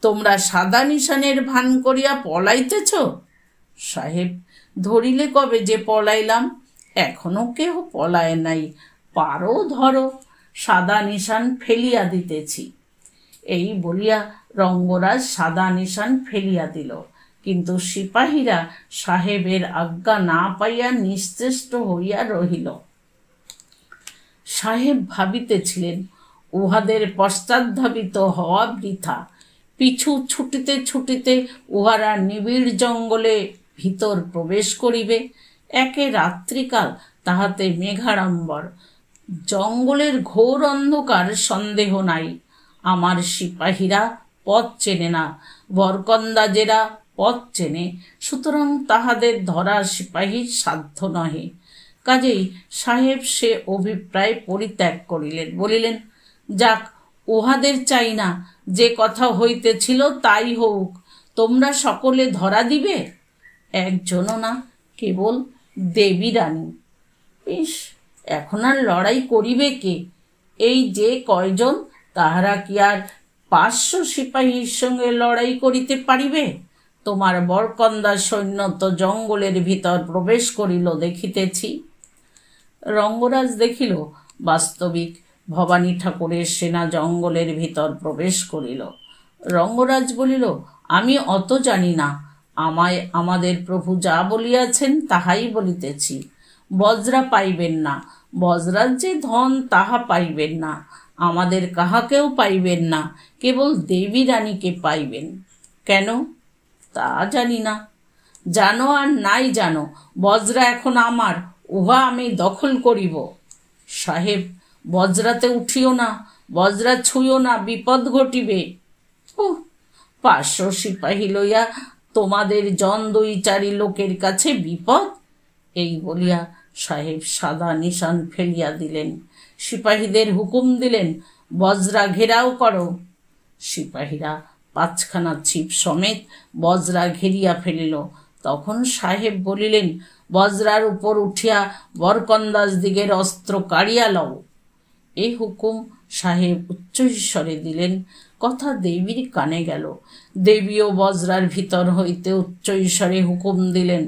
তোমরা সাদা নিশানের ভান করিয়া পলাইতেছ? সাহেব, ধরিলে কবে যে পলাইলাম, এখনো কেহ পলায় নাই। পারো ধরো, সাদা নিশান ফেলিয়া দিতেছি। এই বলিয়া রঙ্গরাজ সাদা নিশান ফেলিয়া দিল। কিন্তু সিপাহীরা সাহেবের আজ্ঞা না পাইয়া নিশ্চেষ্ট হইয়া রহিল। সাহেব ভাবিতেছিলেন উহাদের পশ্চাদ্ধাবিত হওয়া বৃথা। পিছু ছুটিতে ছুটিতে উহারা নিবিড় জঙ্গলে ভিতর প্রবেশ করিবে। একে রাত্রিকাল, তাহাতে মেঘাড়ম্বর। জঙ্গলের ঘোর অন্ধকার, সন্দেহ নাই। আমার সিপাহীরা পথ চেনে না, বরকন্দাজেরা পথ চেনে, সুতরাং তাহাদের ধরা সিপাহীর সাধ্য নহে। কাজেই সাহেব সে অভিপ্রায় পরিত্যাগ করিলেন। বলিলেন, যাক, উহাদের চাই না, যে কথা হইতেছিল তাই হোক। তোমরা সকলে ধরা দিবে? একজনও না, কেবল দেবী রানী। বেশ, এখন আর লড়াই করিবে কে? এই যে কয়জন, তাহারা কি আর 500 সিপাহীর সঙ্গে লড়াই করিতে পারিবে? তোমার বরকন্দার সৈন্য তো জঙ্গলের ভিতর প্রবেশ করিল দেখিতেছি। রঙ্গরাজ দেখিল বাস্তবিক ভবানী ঠাকুরের সেনা জঙ্গলের ভিতর প্রবেশ করিল। রঙ্গরাজ বলিল, আমি অত জানি না, আমায় আমাদের প্রভু যা বলিয়াছেন তাহাই বলিতেছি। বজ্রা পাইবেন না, বজ্রাজ্যে ধন তাহা পাইবেন না, আমাদের কাহাকেও পাইবেন না, কেবল দেবী রানীকে পাইবেন। কেন তা জানি না। জানো আর নাই জানো, বজ্রা এখন আমার, উহা আমি দখল করিব। সাহেব, বজ্রাতে উঠিও না, বজ্রা ছুঁয়ো না, বিপদ ঘটিবে। 500 সিপাহী লইয়া তোমাদের জন 2-4 লোকের কাছে বিপদ? এই বলিয়া সাহেব সাদা নিশান ফেলিয়া দিলেন। সিপাহীদের হুকুম দিলেন, বজ্রা ঘেরাও করো। সিপাহীরা 5খানা ছিপ সমেত বজ্রা ঘেরিয়া ফেলিল। তখন সাহেব বলিলেন, বজ্রার উপর উঠিয়া বরকন্দাজ দিগের অস্ত্র কাড়িয়া লও। এই হুকুম সাহেব উচ্চ ঈশ্বরে দিলেন। কথা দেবীর কানে গেল। দেবীও বজ্রার ভিতর হইতে উচ্চ ঈশ্বরে হুকুম দিলেন,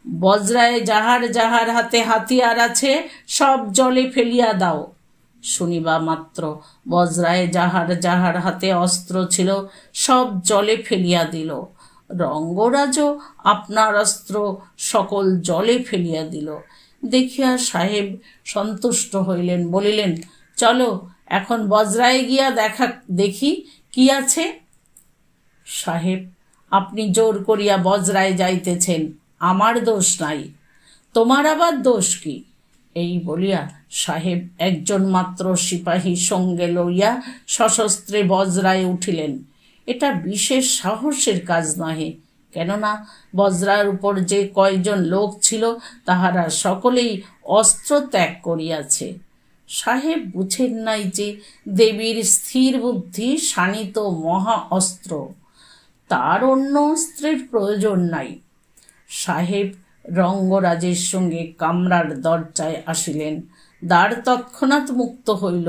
বজ্রায় যাহার যাহার হাতে হাতিয়ার আছে সব জলে ফেলিয়া দাও। শুনিবা মাত্র বজ্রায় যাহার যাহার হাতে অস্ত্র ছিল সব জলে ফেলিয়া দিল। রঙ্গরাজও আপনার অস্ত্র সকল জলে ফেলিয়া দিল। দেখিয়া সাহেব সন্তুষ্ট হইলেন, বলিলেন, চলো এখন বজ্রায় গিয়া দেখি কি আছে। সাহেব, আপনি জোর করিয়া বজ্রায় যাইতেছেন, আমার দোষ নাই, তোমার আবার দোষ কি? এই বলিয়া সাহেব একজন মাত্র সিপাহী সঙ্গে লইয়া সশস্ত্রে বজ্রায় উঠিলেন। এটা বিশেষ সাহসের কাজ নহে, কেননা বজ্রার উপর যে কয়জন লোক ছিল তাহারা সকলেই অস্ত্র ত্যাগ করিয়াছে। সাহেব বুঝেন নাই যে দেবীর স্থির বুদ্ধি শানিত মহা অস্ত্র, তার অন্য অস্ত্রের প্রয়োজন নাই। সাহেব রঙ্গরাজের সঙ্গে কামরার দরজায় আসিলেন। দ্বার তৎক্ষণাৎ মুক্ত হইল।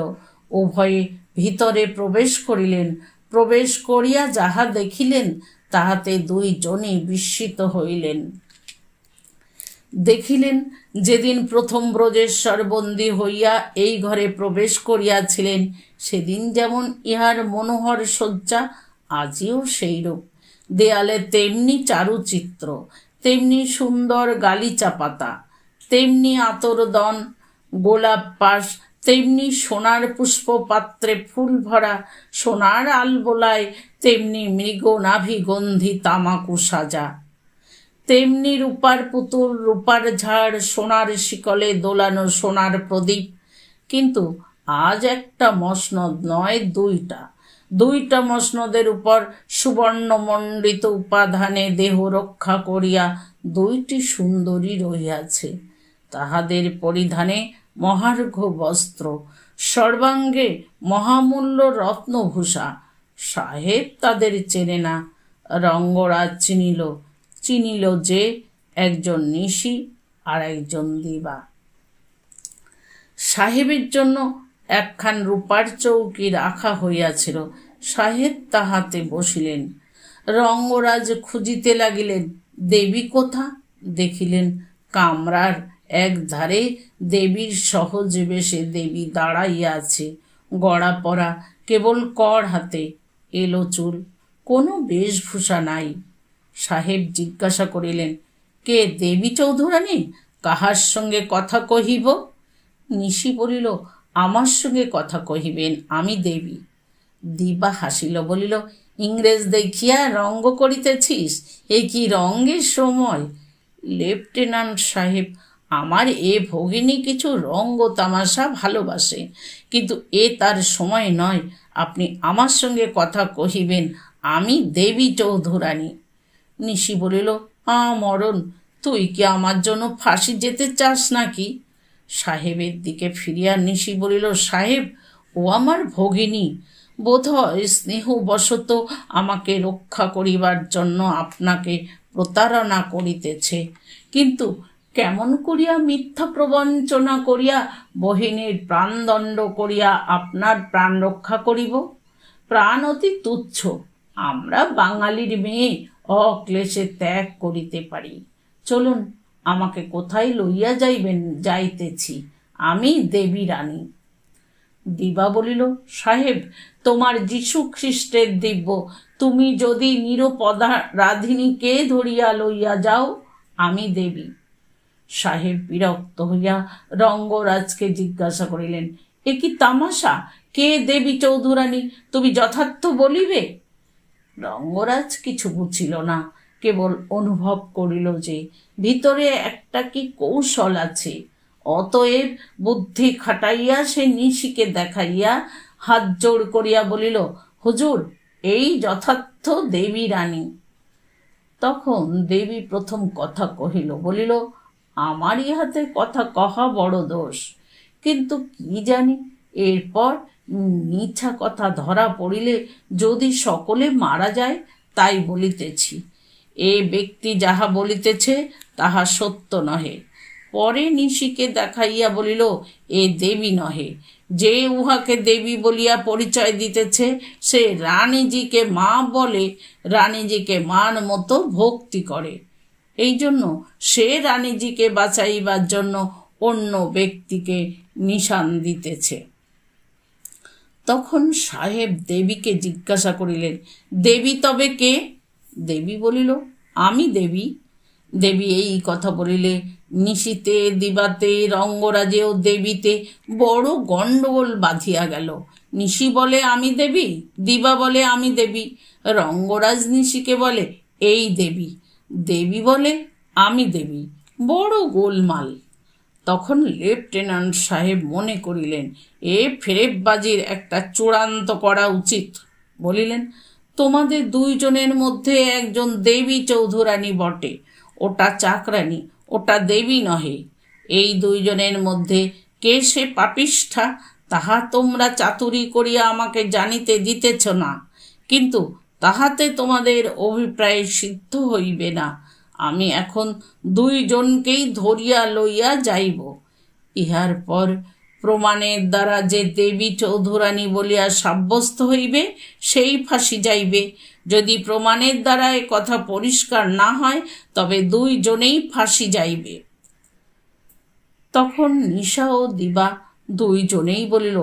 উভয়ে ভিতরে প্রবেশ করিলেন। প্রবেশ করিয়া যাহা দেখিলেন তাহাতে 2 জনই বিস্মিত হইলেন। দেখিলেন যেদিন প্রথম ব্রজেশ্বর বন্দী হইয়া এই ঘরে প্রবেশ করিয়াছিলেন সেদিন যেমন ইহার মনোহর শয্যা, আজিও সেইরূপ। দেয়ালে তেমনি চারুচিত্র, তেমনি সুন্দর গালিচা পাতা, তেমনি আতরদন, গোলাপ পাশ, তেমনি সোনার পুষ্পপাত্রে ফুল ভরা, সোনার আলবোলায় তেমনি মৃগনাভি গন্ধি তামাকু সাজা, তেমনি রূপার পুতুল, রূপার ঝাড়, সোনার শিকলে দোলানো সোনার প্রদীপ। কিন্তু আজ একটা মসনদ নয়, 2টা মসনদের উপর সুবর্ণমণ্ডিত উপাধানে দেহ রক্ষা করিয়া 2টি সুন্দরী রহিয়াছে। তাহাদের পরিধানে মহার্ঘ বস্ত্র, সর্বাঙ্গে মহামূল্য রত্নভূষা। সাহেব তাদের চেনে না। রঙ্গরাজ চিনিল যে একজন নিশি আর একজন দিবা। সাহেবের জন্য একখান রূপার চৌকি রাখা হইয়াছিল। সাহেব তাহাতে বসিলেন। রঙ্গরাজ খুঁজিতে লাগিলেন, দেবী কোথা? দেখিলেন কামরার এক ধারে দেবীর সহজ বেশে দেবী দাঁড়াইয়া আছে, গড়া পরা, কেবল কড় হাতে, এলো চুল, কোনো বেশভূষা নাই। সাহেব জিজ্ঞাসা করিলেন, কে দেবী চৌধুরানী? কাহার সঙ্গে কথা কহিব? নিশি বলিল, আমার সঙ্গে কথা কহিবেন, আমি দেবী। দিবা হাসিল, বলিল, ইংরেজ দেখিয়া রঙ্গ করিতেছিস? এ কি রঙ্গের সময়? লেফটেন্যান্ট সাহেব, আমার এ ভগিনী কিছু রঙ্গ তামাশা ভালোবাসে, কিন্তু এ তার সময় নয়। আপনি আমার সঙ্গে কথা কহিবেন, আমি দেবী চৌধুরানী। নিশি বলিল, মরণ, তুই কি আমার জন্য ফাঁসি যেতে চাস নাকি? সাহেবের দিকে ফিরিয়া নিশি বলিল, সাহেব, ও আমার ভগিনী, বোধ হয় স্নেহবশত আমাকে রক্ষা করিবার জন্য আপনাকে প্রতারণা করিতেছে, কিন্তু কেমন করিয়া মিথ্যা প্রবঞ্চনা করিয়া বহিনীর প্রাণদণ্ড করিয়া আপনার প্রাণ রক্ষা করিব? প্রাণ অতি তুচ্ছ, আমরা বাঙালির মেয়ে অক্লেশে ত্যাগ করিতে পারি। চলুন, আমাকে কোথায় লইয়া যাইবেন? যাইতেছি, আমি দেবী রানী। দিবা বলিল, সাহেব, তোমার যীশু খ্রিস্টের দিব্য, তুমি যদি নিরপদা রাধিনীকে ধরিয়া লইয়া যাও, আমি দেবী। সাহেব বিরক্ত হইয়া রঙ্গরাজকে জিজ্ঞাসা করিলেন, এ কি তামাশা? কে দেবী চৌধুরানী, তুমি যথার্থ বলিবে? রঙ্গরাজ কিছু বুঝিল না, কেবল অনুভব করিল যে ভিতরে একটা কি কৌশল আছে। অতএব বুদ্ধি খাটাইয়া সে নিশিকে দেখাইয়া হাত জোড় করিয়া বলিল, হুজুর, এই যথার্থ দেবী রানী। তখন দেবী প্রথম কথা কহিল, বলিল, আমার ইহাতে কথা কহা বড় দোষ, কিন্তু কি জানি এরপর মিছা কথা ধরা পড়িলে যদি সকলে মারা যায়, তাই বলিতেছি। এ ব্যক্তি যাহা বলিতেছে তাহা সত্য নহে। পরে নিশিকে দেখাইয়া বলিল, এ দেবী নহে। যে উহাকে দেবী বলিয়া পরিচয় দিতেছে সে রানীজিকে মা বলে, রানীজিকে মার মতো ভক্তি করে। এই জন্য সে রানীজিকে বাঁচাইবার জন্য অন্য ব্যক্তিকে নিশান দিতেছে। তখন সাহেব দেবীকে জিজ্ঞাসা করিলেন, দেবী তবে কে? দেবী বলিল, আমি দেবী। দেবী এই কথা বলিলে নিশিতে, দিবাতে, রঙ্গরাজে ও দেবীতে বড় গণ্ডগোল বাঁধিয়া গেল। নিশি বলে আমি দেবী, দিবা বলে আমি দেবী, রঙ্গরাজ নিশিকে বলে এই দেবী, দেবী বলে আমি দেবী, বড় গোলমাল। তখন লেফটেন্যান্ট সাহেব মনে করিলেন, এ ফেরেববাজির একটা চূড়ান্ত করা উচিত। বলিলেন, তোমাদের দুইজনের মধ্যে একজন দেবী চৌধুরানী বটে, ওটা চাকরানী, ওটা দেবী নহে। এই দুইজনের মধ্যে কে সে পাপিষ্ঠা তাহা তোমরা চাতুরি করিয়া আমাকে জানিতে দিতেছ না, কিন্তু তাহাতে তোমাদের অভিপ্রায় সিদ্ধ হইবে না। আমি এখন দুইজনকেই ধরিয়া লইয়া যাইব। ইহার পর প্রমাণের দ্বারা যে দেবী চৌধুরানী বলিয়া সাব্যস্ত হইবে সেই ফাঁসি যাইবে। যদি প্রমাণের দ্বারা এ কথা পরিষ্কার না হয় তবে দুইজনেই ফাঁসি যাইবে। তখন নিশা ও দিবা দুইজনেই বলিল,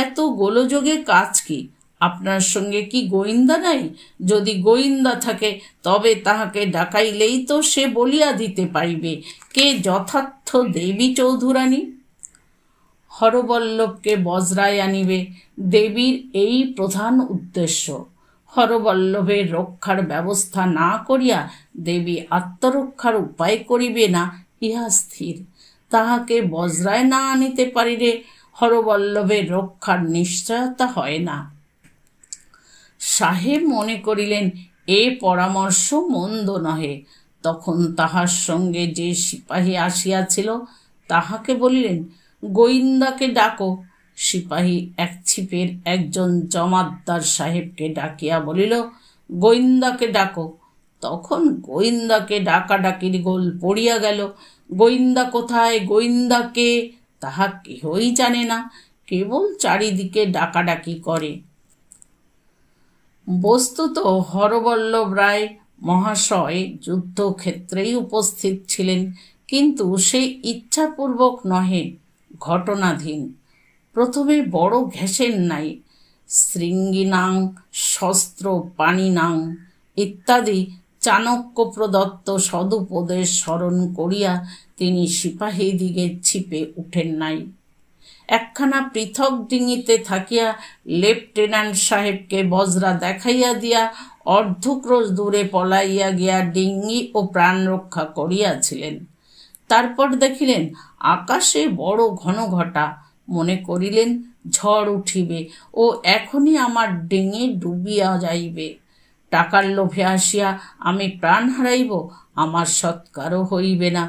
এত গোলযোগে কাজ কি? আপনার সঙ্গে কি গোয়েন্দা নাই? যদি গোয়েন্দা থাকে তবে তাহাকে ডাকাইলেই তো সে বলিয়া দিতে পারিবে কে যথার্থ দেবী চৌধুরানী। হরবল্লভকে বজরায় আনিবে দেবীর এই প্রধান উদ্দেশ্য। হরবল্লভের রক্ষার ব্যবস্থা না করিয়া দেবী আত্মরক্ষার উপায় করিবে না, ইহা স্থির। তাহাকে বজরায় না আনিতে পারিলে হরবল্লভের রক্ষার নিশ্চয়তা হয় না। সাহেব মনে করিলেন এ পরামর্শ মন্দ নহে। তখন তাহার সঙ্গে যে সিপাহী আসিয়াছিল তাহাকে বলিলেন, গোয়েন্দাকে ডাকো। সিপাহী এক ছিপের একজন জমাদ্দার সাহেবকে ডাকিয়া বলিল, গোয়েন্দাকে ডাকো। তখন গোয়েন্দাকে ডাকাডাকির গোল পড়িয়া গেল। গোয়েন্দা কোথায়, গোয়েন্দাকে তাহা কেহই জানে না, কেবল চারিদিকে ডাকাডাকি করে। বস্তুত হরবল্লভ রায় মহাশয় যুদ্ধক্ষেত্রেই উপস্থিত ছিলেন, কিন্তু সেই ইচ্ছাপূর্বক নহে, ঘটনাধীন। প্রথমে বড় ঘেঁষেন নাই, শৃঙ্গিনাং শস্ত্র পাণিনাং ইত্যাদি চাণক্য প্রদত্ত সদুপদেশ স্মরণ করিয়া তিনি সিপাহীদিগের ছিপে উঠেন নাই। একখানা পৃথক ডিঙিতে থাকিয়া লেফটেন্যান্ট সাহেবকে বজরা দেখাইয়া দিয়া অর্ধক্রোশ দূরে পলাইয়া গিয়া ডিঙ্গি ও প্রাণ রক্ষা করিয়াছিলেন। তারপর দেখিলেন আকাশে বড় ঘন ঘটা, মনে করিলেন ঝড় উঠিবে ও এখনই আমার ডিঙি ডুবিয়া যাইবে। টাকার লোভে আসিয়া আমি প্রাণ হারাইব, আমার সৎকারও হইবে না।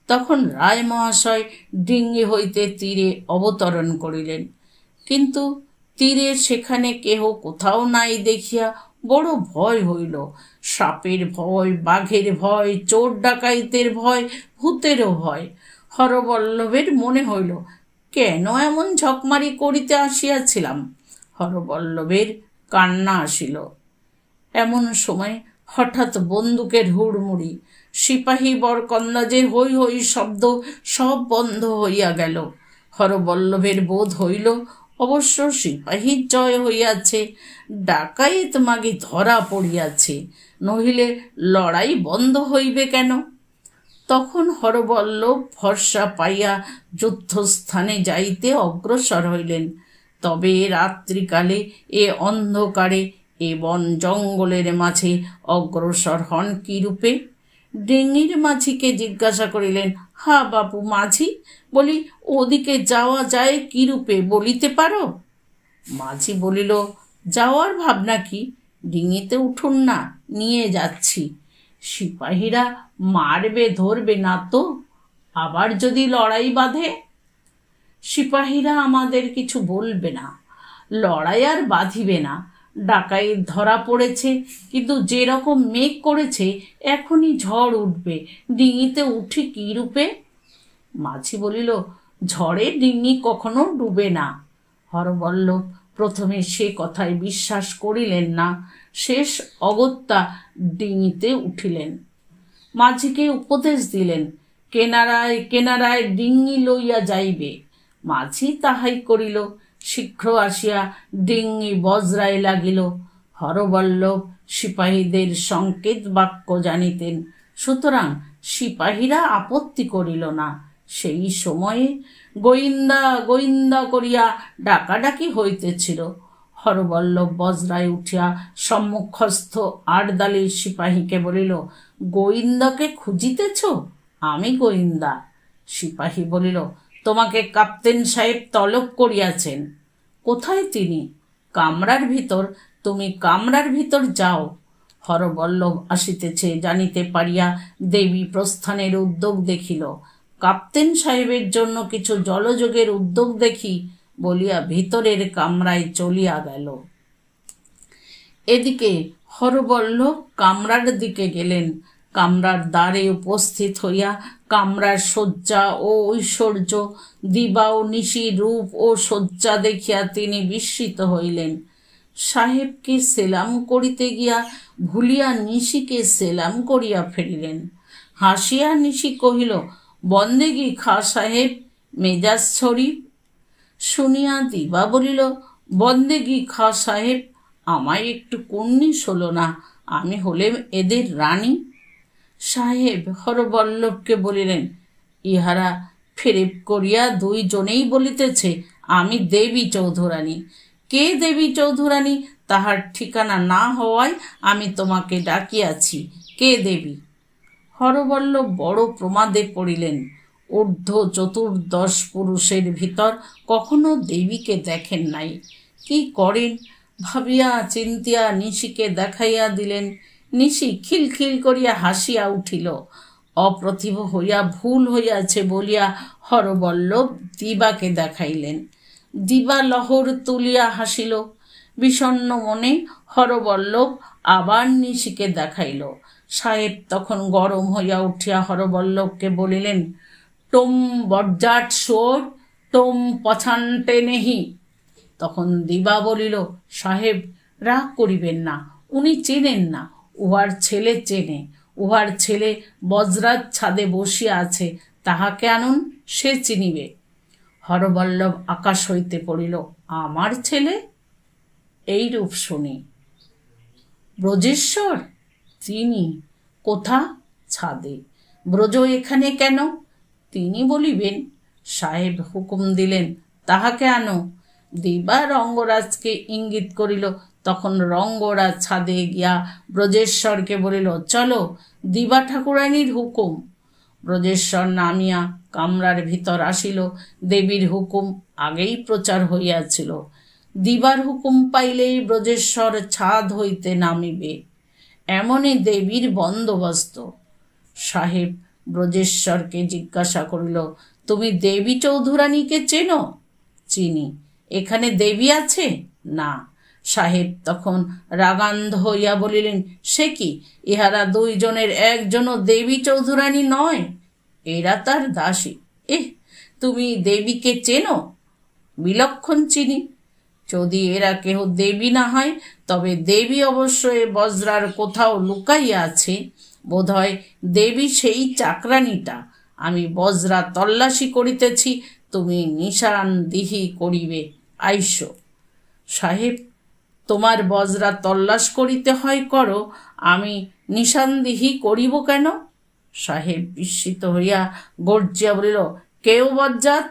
তখন রায় মহাশয় ডিঙ্গি হইতে তীরে অবতরণ করিলেন, কিন্তু তীরে সেখানে কেহ কোথাও নাই দেখিয়া বড় ভয় হইল। সাপের ভয়, বাঘের ভয়, চোর ডাকাইতের ভয়, ভূতেরও ভয়। হরবল্লভের মনে হইল, কেন এমন ঝকমারি করিতে আসিয়াছিলাম? হরবল্লভের কান্না আসিল। এমন সময় হঠাৎ বন্দুকের হুড়মুড়ি, সিপাহী বরকন্দাজের হৈ হৈ শব্দ সব বন্ধ হইয়া গেল। হরবল্লভের বোধ হইল অবশ্য সিপাহীর জয় হইয়াছে, ডাকাইত মাগি ধরা পড়িয়াছে, নহিলে লড়াই বন্ধ হইবে কেন? তখন হরবল্লভ ভরসা পাইয়া যুদ্ধস্থানে যাইতে অগ্রসর হইলেন। তবে রাত্রিকালে এ অন্ধকারে এ বন জঙ্গলের মাঝে অগ্রসর হন কি রূপে? ডেঙ্গির মাঝিকে জিজ্ঞাসা করিলেন, হা বাপু মাঝি, বলি ওদিকে যাওয়া যায় কি রূপে বলিতে পারো? মাঝি বলিল, যাওয়ার ভাবনা কি, ডিঙিতে উঠুন না, নিয়ে যাচ্ছি। সিপাহীরা মারবে ধরবে না তো? আবার যদি লড়াই বাঁধে? সিপাহীরা আমাদের কিছু বলবে না, লড়াই আর বাঁধিবে না। ডাকাইত ধরা পড়েছে, কিন্তু যেরকম মেঘ করেছে এখনই ঝড় উঠবে, ডিঙিতে উঠি কি রূপে? মাঝি বলিল, ঝড়ে ডিঙি কখনো ডুবে না। হরবল্লভ প্রথমে সে কথায় বিশ্বাস করিলেন না, শেষ অগত্যা ডিঙিতে উঠিলেন। মাঝিকে উপদেশ দিলেন, কেনারায় কেনারায় ডিঙি লইয়া যাইবে। মাঝি তাহাই করিল। শীঘ্র আসিয়া ডিঙি বজ্রায় লাগিল। হরবল্লভ সিপাহীদের সংকেত বাক্য জানিতেন, সুতরাং সিপাহীরা আপত্তি করিল না। সেই সময়ে গোয়েন্দা গোয়েন্দা করিয়া ডাকাডাকি হইতেছিল। হরবল্লভ বজ্রায় উঠিয়া সম্মুখস্থ আটদালির সিপাহীকে বলিল, গোয়েন্দাকে খুঁজিতেছ? আমি গোয়েন্দা। সিপাহী বলিল, তোমাকে কাপ্তেন সাহেব তলব করিয়াছেন। কোথায় তিনি? কামরার ভিতর। তুমি কামরার ভিতর যাও। হরবল্লভ আসিতেছে জানিতে পারিয়া দেবী প্রস্থানের উদ্যোগ দেখিল। কাপ্তেন সাহেবের জন্য কিছু জলযোগের উদ্যোগ দেখি বলিয়া ভিতরের কামরায় চলিয়া গেল। এদিকে হরবল্লভ কামরার দিকে গেলেন। কামরার দ্বারে উপস্থিত হইয়া কামরার শয্যা ও ঐশ্বর্য, দিবা ও নিশি রূপ ও শয্যা দেখিয়া তিনি বিস্মিত হইলেন। সাহেবকে সেলাম করিতে গিয়া ভুলিয়া নিশিকে সেলাম করিয়া ফেলিলেন। হাসিয়া নিশি কহিল, বন্দেগি খা সাহেব, মেজাজ শরীফ। শুনিয়া দিবা বলিল, বন্দেগি খা সাহেব, আমায় একটু কুর্নিশ হলো না, আমি হলেম এদের রানী। সাহেব হরবল্লভকে বলিলেন, ইহারা ফেরেব করিয়া দুইজনেই বলিতেছে আমি দেবী চৌধুরানী। কে দেবী চৌধুরানী তাহার ঠিকানা না হওয়ায় আমি তোমাকে ডাকিয়াছি। কে দেবী? হরবল্লভ বড় প্রমাদে পড়িলেন। ঊর্ধ্ব চতুর্দশ পুরুষের ভিতর কখনো দেবীকে দেখেন নাই। কি করেন ভাবিয়া চিন্তিয়া নিশিকে দেখাইয়া দিলেন। নিশি খিলখিল করিয়া হাসিয়া উঠিল। অপ্রতিভ হইয়া ভুল হইয়াছে বলিয়া হরবল্লভ দিবাকে দেখাইলেন। দিবা লহর তুলিয়া হাসিল। বিষণ্ণ মনে হরবল্লভ আবার নিশিকে দেখাইল। সাহেব তখন গরম হইয়া উঠিয়া হরবল্লভকে বলিলেন, টোম বজ্জাট শোর, টোম পছানটে নেহি। তখন দিবা বলিল, সাহেব রাগ করিবেন না, উনি চেনেন না, উহার ছেলে চেনে। উহার ছেলে বজ্রাত ছাদে বসিয়া আছে, তাহাকে আনুন, সে চিনিবে। হরবল্লভ আকাশ হইতে পড়িল, আমার ছেলে? এইরূপ শুনি। ব্রজেশ্বর? তিনি কোথা? ছাদে। ব্রজ এখানে কেন? তিনি বলিবেন। সাহেব হুকুম দিলেন, তাহাকে আনো। দিবা রঙ্গরাজকে ইঙ্গিত করিল। তখন রঙ্গরাজ ছাদে গিয়া ব্রজেশ্বরকে বলিল, চলো, দিবা ঠাকুরানীর হুকুম। ব্রজেশ্বর নামিয়া কামরার ভিতর আসিল। দেবীর হুকুম আগেই প্রচার হইয়াছিল। দিবার হুকুম পাইলেই ব্রজেশ্বর ছাদ হইতে নামিবে, এমনই দেবীর বন্দোবস্ত। সাহেব ব্রজেশ্বরকে জিজ্ঞাসা করিল, তুমি দেবী চৌধুরানীকে চেনো? চিনি। এখানে দেবী আছে? না। সাহেব তখন রাগান্ধ হইয়া বলিলেন, সে কি, ইহারা দুইজনের একজনও দেবী চৌধুরানী নয়, এরা তার দাসী। তুমি দেবীকে চেনো? বিলক্ষণ চিনি। যদি এরা কেহ দেবী না হয় তবে দেবী অবশ্য এ বজ্রার কোথাও লুকাইয়া আছে। বোধহয় দেবী সেই চাকরানিটা। আমি বজ্রা তল্লাশি করিতেছি, তুমি নিশানদিহি করিবে। আইস সাহেব, তোমার বজ্রা তল্লাশ করিতে হয় করো, আমি নিশানদিহি করিব কেন? সাহেব বিস্মিত হইয়া গর্জিয়া বলিল, কেউ বজ্জাত?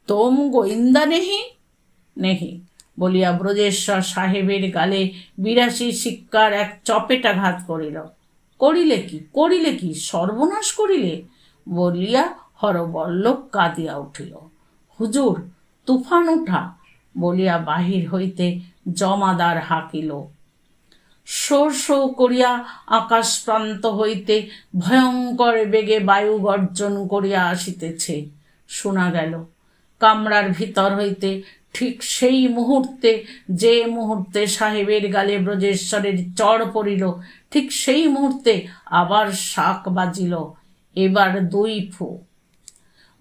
তোম গোয়েন্দা নেহি? নেহি বলিয়া ব্রজেশ্বর সাহেবের গালে ৮২ শিক্ষার এক চপেটাঘাত করিল। করিলে কি সর্বনাশ করিলে বলিয়া হরবল্লভ কাঁদিয়া উঠিল। হুজুর, তুফান উঠা বলিয়া বাহির হইতে জমাদার হাকিল। শো শো করিয়া আকাশ প্রান্ত হইতে ভয়ঙ্কর বেগে বায়ু গর্জন করিয়া আসিতেছে। শোনা গেল কামরার ভিতর হইতে ঠিক সেই মুহূর্তে, যে মুহূর্তে সাহেবের গালে ব্রজেশ্বরের চড় পড়িল, ঠিক সেই মুহূর্তে আবার শাক বাজিল। এবার ২ ফু।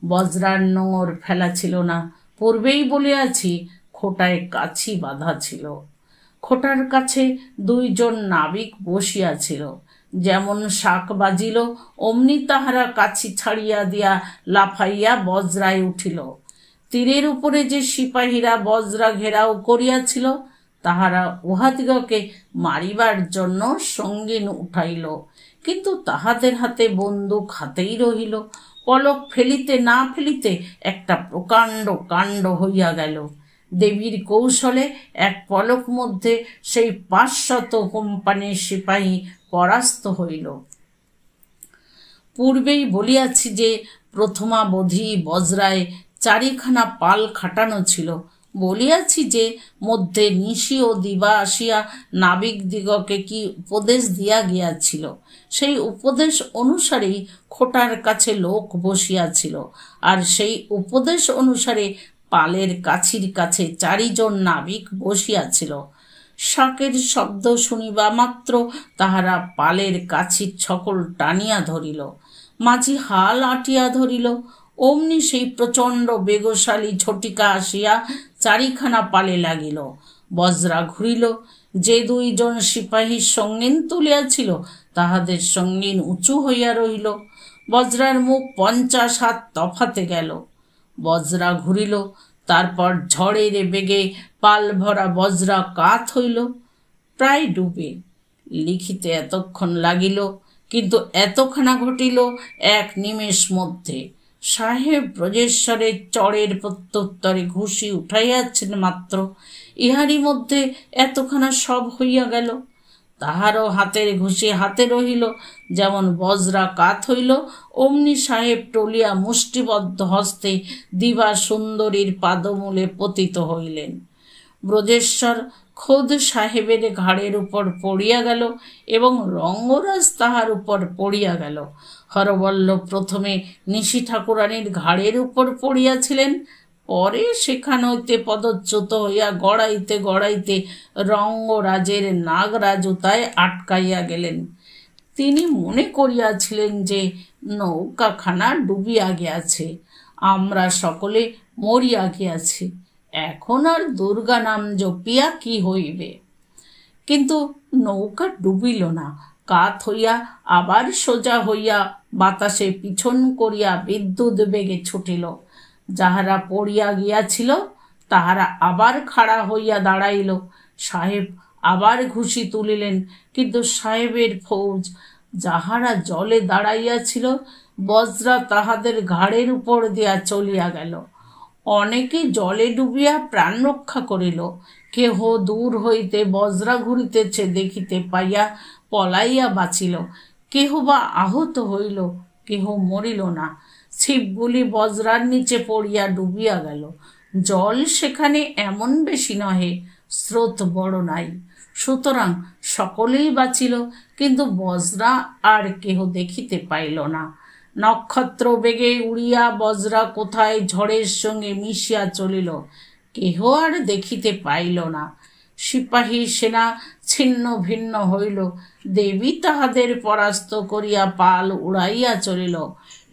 বজ্রার নোঙর ফেলা ছিল না। পূর্বেই বলিয়াছি, খোঁটায় কাছি বাঁধা ছিল। খোঁটার কাছে ২ জন নাবিক বসিয়াছিল। যেমন শাক বাজিল, অমনি তাহারা কাছি ছাড়িয়া দিয়া লাফাইয়া বজ্রায় উঠিল। তীরের উপরে যে সিপাহীরা বজ্রা ঘেরাও করিয়াছিল, তাহারা উহাদিগকে মারিবার জন্য সঙ্গিন উঠাইল, কিন্তু তাহাদের হাতে বন্দুক হাতেই রহিল। পলক ফেলিতে না ফেলিতে একটা প্রকাণ্ড কাণ্ড হইয়া গেল। দেবীর কৌশলে এক পলক মধ্যে সেই ৫০০ কোম্পানির সিপাহী পরাস্ত হইল। পূর্বেই বলিয়াছি যে প্রথমাবধি বজ্রায় ৪খানা পাল খাটানো ছিল। বলিয়াছি যে মধ্যে নিশি ও দিবা আসিয়া নাবিকদিগকে কি উপদেশ দিয়া গিয়াছিল, সেই উপদেশ অনুসারেই খোঁটার কাছে লোক বসিয়াছিল, আর সেই উপদেশ অনুসারে পালের কাছির কাছে ৪ জন নাবিক বসিয়াছিল। শাকের শব্দ শুনিবা মাত্র তাহারা পালের কাছির ছকল টানিয়া ধরিল। মাঝি হাল আটিয়া ধরিল। অমনি সেই প্রচণ্ড বেগশালী ঝটিকা আসিয়া ৪খানা পালে লাগিল। বজ্রা ঘুরিল। যে ২ জন সিপাহীর সঙ্গিন তুলিয়াছিল, তাহাদের সঙ্গিন উঁচু হইয়া রহিল। বজ্রার মুখ ৫০ হাত তফাতে গেল। বজ্রা ঘুরিল। তারপর ঝড়ের বেগে পাল ভরা বজ্রা কাত হইল, প্রায় ডুবে। লিখিতে এতক্ষণ লাগিল, কিন্তু এতখানা ঘটিল এক নিমেষ মধ্যে। সাহেব ব্রজেশ্বরের চড়ের প্রত্যুত্তরে ঘুষি উঠাইয়াছেন মাত্র, ইহারই মধ্যে এতখানা সব হইয়া গেল। তাহারও হাতের ঘুষি হাতে রহিল। যেমন বজ্রা কাত হইল, অমনি সাহেব টলিয়া মুষ্টিবদ্ধ হস্তে দিবা সুন্দরীর পাদমূলে পতিত হইলেন। ব্রজেশ্বর খোদ সাহেবের ঘাড়ের উপর পড়িয়া গেল এবং রঙ্গরাজ তাহার উপর পড়িয়া গেল। হরবল্লভ প্রথমে নিশি ঠাকুরানীর ঘাড়ের উপর পড়িয়াছিলেন, পরে সেখান হইতে পদচ্যুত হইয়া গড়াইতে গড়াইতে রঙ্গরাজের নাগরাজুতায় আটকাইয়া গেলেন। তিনি মনে করিয়াছিলেন যে নৌকাখানা ডুবিয়া গিয়াছে, আমরা সকলে মরিয়া গিয়াছি, এখন আর দুর্গা নাম জপিয়া কি হইবে। কিন্তু নৌকা ডুবিল না, কাত হইয়া আবার সোজা হইয়া বাতাসে পিছন করিয়া বিদ্যুৎ বেগে ছুটিল। যাহারা পড়িয়া গিয়াছিল তাহারা আবার খাড়া হইয়া দাঁড়াইল। সাহেব আবার ঘুষি তুলিলেন, কিন্তু সাহেবের ফৌজ যাহারা জলে দাঁড়াইয়াছিল, বজ্রা তাহাদের ঘাড়ের উপর দিয়া চলিয়া গেল। অনেকে জলে ডুবিয়া প্রাণ রক্ষা করিল, কেহ দূর হইতে বজ্রা ঘুরিতেছে দেখিতে পাইয়া পলাইয়া বাঁচিল, কেহ বা আহত হইল, কেহ মরিল না। ছিপগুলি বজ্রার নিচে পড়িয়া ডুবিয়া গেল। জল সেখানে এমন বেশি নহে, স্রোত বড় নাই, সুতরাং সকলেই বাঁচিল, কিন্তু বজ্রা আর কেহ দেখিতে পাইল না। নক্ষত্র বেগে উড়িয়া বজ্রা কোথায় ঝড়ের সঙ্গে মিশিয়া চলিল, কেহ আর দেখিতে পাইল না। সিপাহী সেনা ছিন্ন ভিন্ন হইল। দেবী তাহাদের পরাস্ত করিয়া পাল উড়াইয়া চলিল।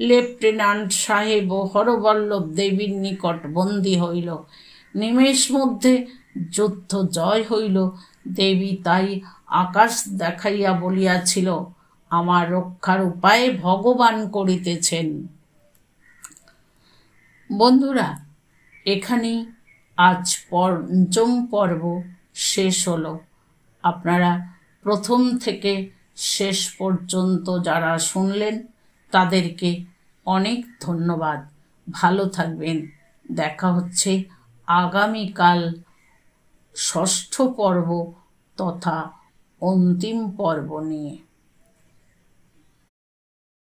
লেফটেন্যান্ট সাহেব ও হরবল্লভ দেবীর নিকট বন্দী হইল। নিমেষ মধ্যে যুদ্ধ জয় হইল। দেবী তাই আকাশ দেখাইয়া বলিয়াছিল, আমার রক্ষার উপায় ভগবান করিতেছেন। বন্ধুরা, এখানেই আজ পঞ্চম পর্ব শেষ হলো। আপনারা প্রথম থেকে শেষ পর্যন্ত যারা শুনলেন তাদেরকে অনেক ধন্যবাদ। ভালো থাকবেন। দেখা হচ্ছে আগামীকাল ষষ্ঠ পর্ব তথা অন্তিম পর্ব নিয়ে।